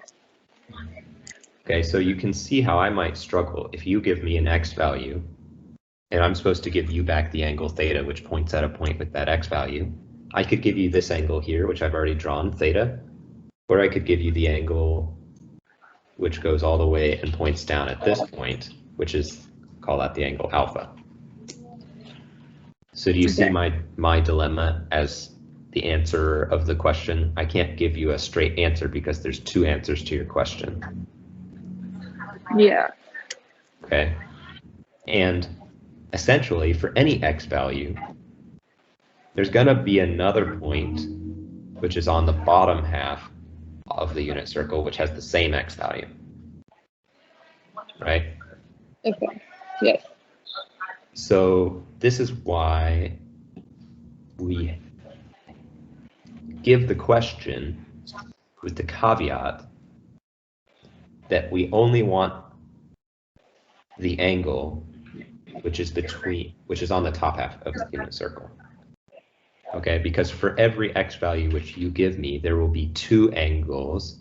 Okay, so you can see how I might struggle if you give me an x value, and I'm supposed to give you back the angle theta, which points at a point with that x value. I could give you this angle here, which I've already drawn, theta, or I could give you the angle which goes all the way and points down at this point, which is, call that the angle alpha. So do you see my dilemma as the answer of the question? I can't give you a straight answer because there's two answers to your question. Yeah. Okay. And essentially, for any x value, there's going to be another point which is on the bottom half of the unit circle, which has the same x value. Right? Okay. Yes. So this is why we give the question with the caveat that we only want the angle which is on the top half of the unit circle. Okay, because for every x value which you give me, there will be two angles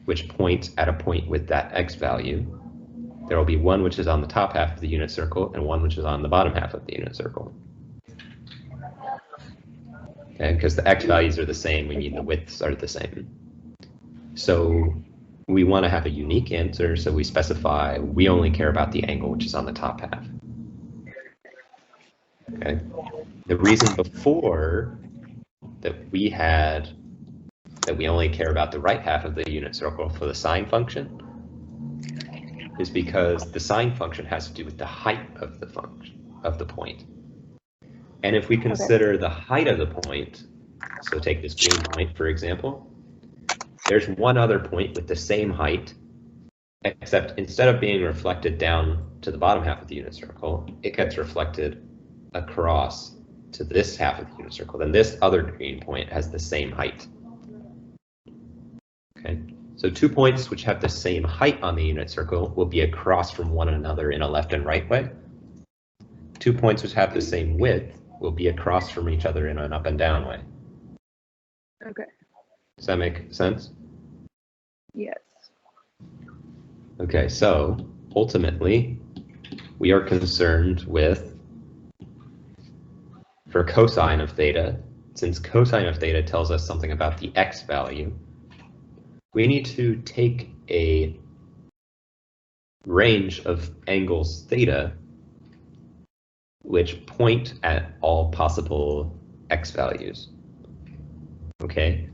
which point at a point with that x value. There will be one which is on the top half of the unit circle and one which is on the bottom half of the unit circle. Okay, because the x values are the same, we mean the widths are the same. So we want to have a unique answer, so we specify we only care about the angle which is on the top half. Okay. The reason before that we only care about the right half of the unit circle for the sine function is because the sine function has to do with the height of the function of the point. And if we consider the height of the point, so take this green point, for example, there's one other point with the same height, except instead of being reflected down to the bottom half of the unit circle, it gets reflected across to this half of the unit circle. Then this other green point has the same height. Okay, so 2 points which have the same height on the unit circle will be across from one another in a left and right way. 2 points which have the same width will be across from each other in an up and down way. Okay. Does that make sense? Yes. Okay, so ultimately, we are concerned with, for cosine of theta, since cosine of theta tells us something about the x value, we need to take a range of angles theta which point at all possible x values. Okay?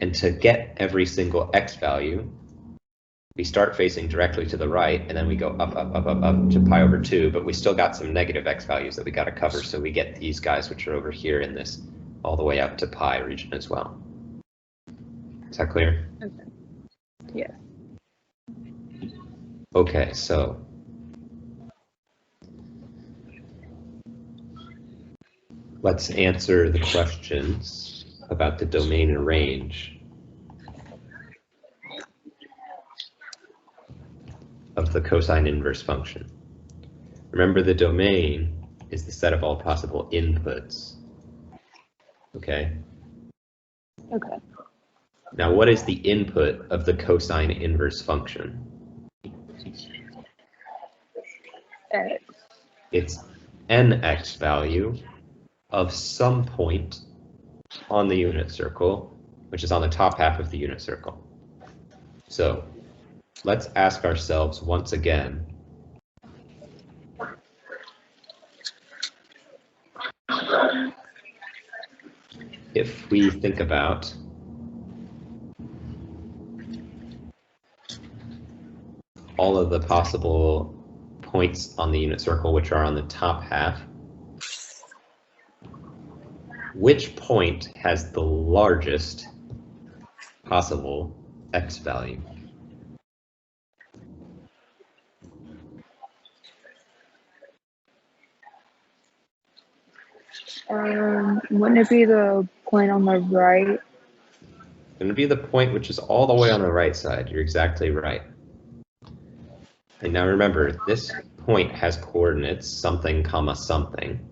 And to get every single x value, we start facing directly to the right, and then we go up, up, up, up, up to pi over 2, but we still got some negative x values that we got to cover, so we get these guys which are over here in this all the way up to pi region as well. Is that clear? Okay. Yes. Okay, so let's answer the questions about the domain and range of the cosine inverse function. Remember, the domain is the set of all possible inputs. Okay? Okay. Now, what is the input of the cosine inverse function? X. It's an x value of some point on the unit circle, which is on the top half of the unit circle. So let's ask ourselves once again, if we think about all of the possible points on the unit circle which are on the top half, which point has the largest possible x value? Wouldn't it be the point on the right? It's going to be the point which is all the way on the right side. You're exactly right. And now remember, this point has coordinates something comma something.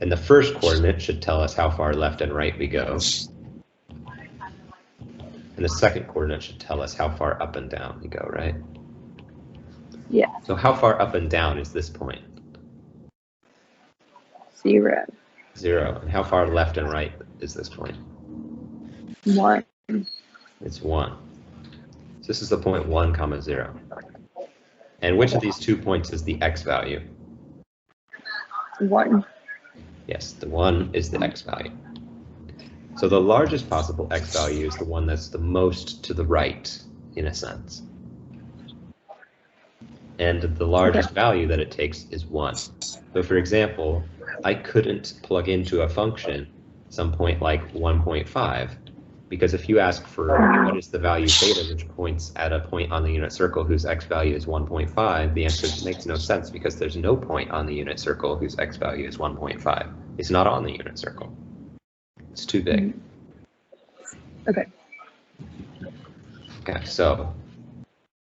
And the first coordinate should tell us how far left and right we go. And the second coordinate should tell us how far up and down we go, right? Yeah. So how far up and down is this point? 0. 0. And how far left and right is this point? 1. It's 1. So this is the point 1 comma 0. And which of these 2 points is the x value? 1. Yes, the 1 is the x value. So the largest possible x value is the one that's the most to the right, in a sense. And the largest value that it takes is 1. So for example, I couldn't plug into a function some point like 1.5, because if you ask for what is the value theta which points at a point on the unit circle whose x value is 1.5, the answer makes no sense because there's no point on the unit circle whose x value is 1.5. It's not on the unit circle. It's too big. Okay. Okay, so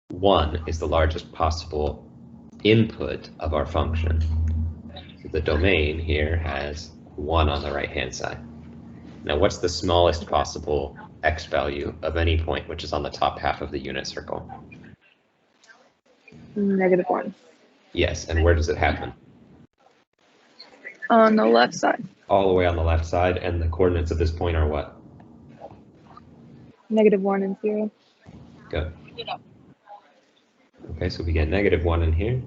1 is the largest possible input of our function. So the domain here has 1 on the right-hand side. Now, what's the smallest possible x value of any point which is on the top half of the unit circle? -1. Yes, and where does it happen? On the left side. All the way on the left side, and the coordinates of this point are what? -1 and 0. Good. Okay, so we get -1 in here,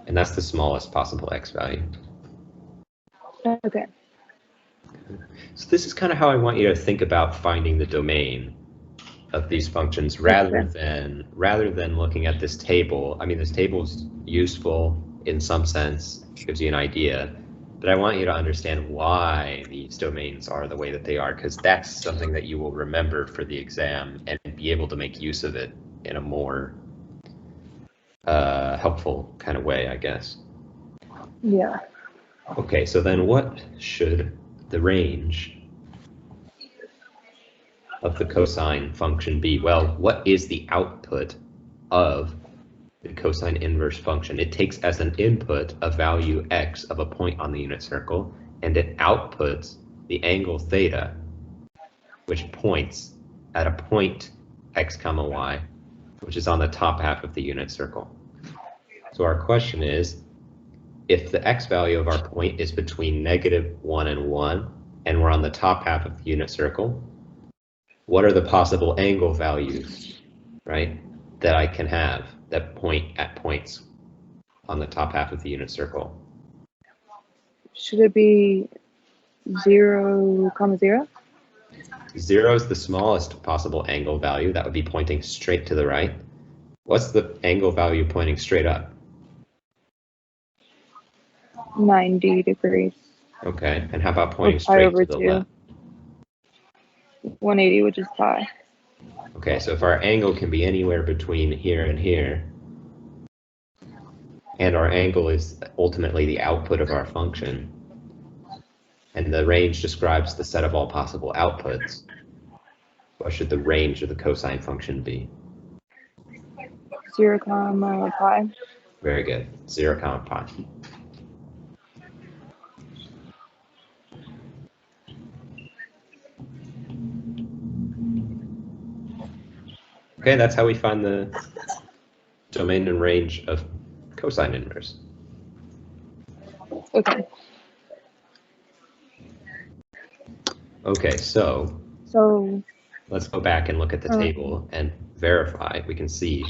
and that's the smallest possible x value. Okay. So this is kind of how I want you to think about finding the domain of these functions rather than looking at this table. I mean, this table's useful in some sense, gives you an idea, but I want you to understand why these domains are the way that they are, because that's something that you will remember for the exam and be able to make use of it in a more helpful kind of way, I guess. Yeah. Okay, so then what should the range of the cosine function be? Well, what is the output of the cosine inverse function? It takes as an input a value x of a point on the unit circle, and it outputs the angle theta, which points at a point x comma y, which is on the top half of the unit circle. So our question is, if the x value of our point is between -1 and 1, and we're on the top half of the unit circle, what are the possible angle values, right, that I can have that point at points on the top half of the unit circle? Should it be 0, 0? 0 is the smallest possible angle value. That would be pointing straight to the right. What's the angle value pointing straight up? 90 degrees. Okay, and how about pointing Pi straight over to the 2. left? 180, which is pi. Okay, so if our angle can be anywhere between here and here, and our angle is ultimately the output of our function, and the range describes the set of all possible outputs, what should the range of the cosine function be? 0, pi. Very good, 0 comma pi. Okay, that's how we find the domain and range of cosine inverse. Okay. Okay, so let's go back and look at the table and verify. We can see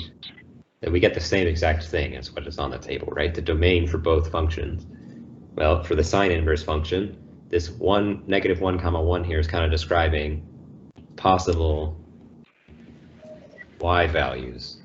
that we get the same exact thing as what is on the table, right? The domain for both functions. Well, for the sine inverse function, this -1 comma 1 here is kind of describing possible y values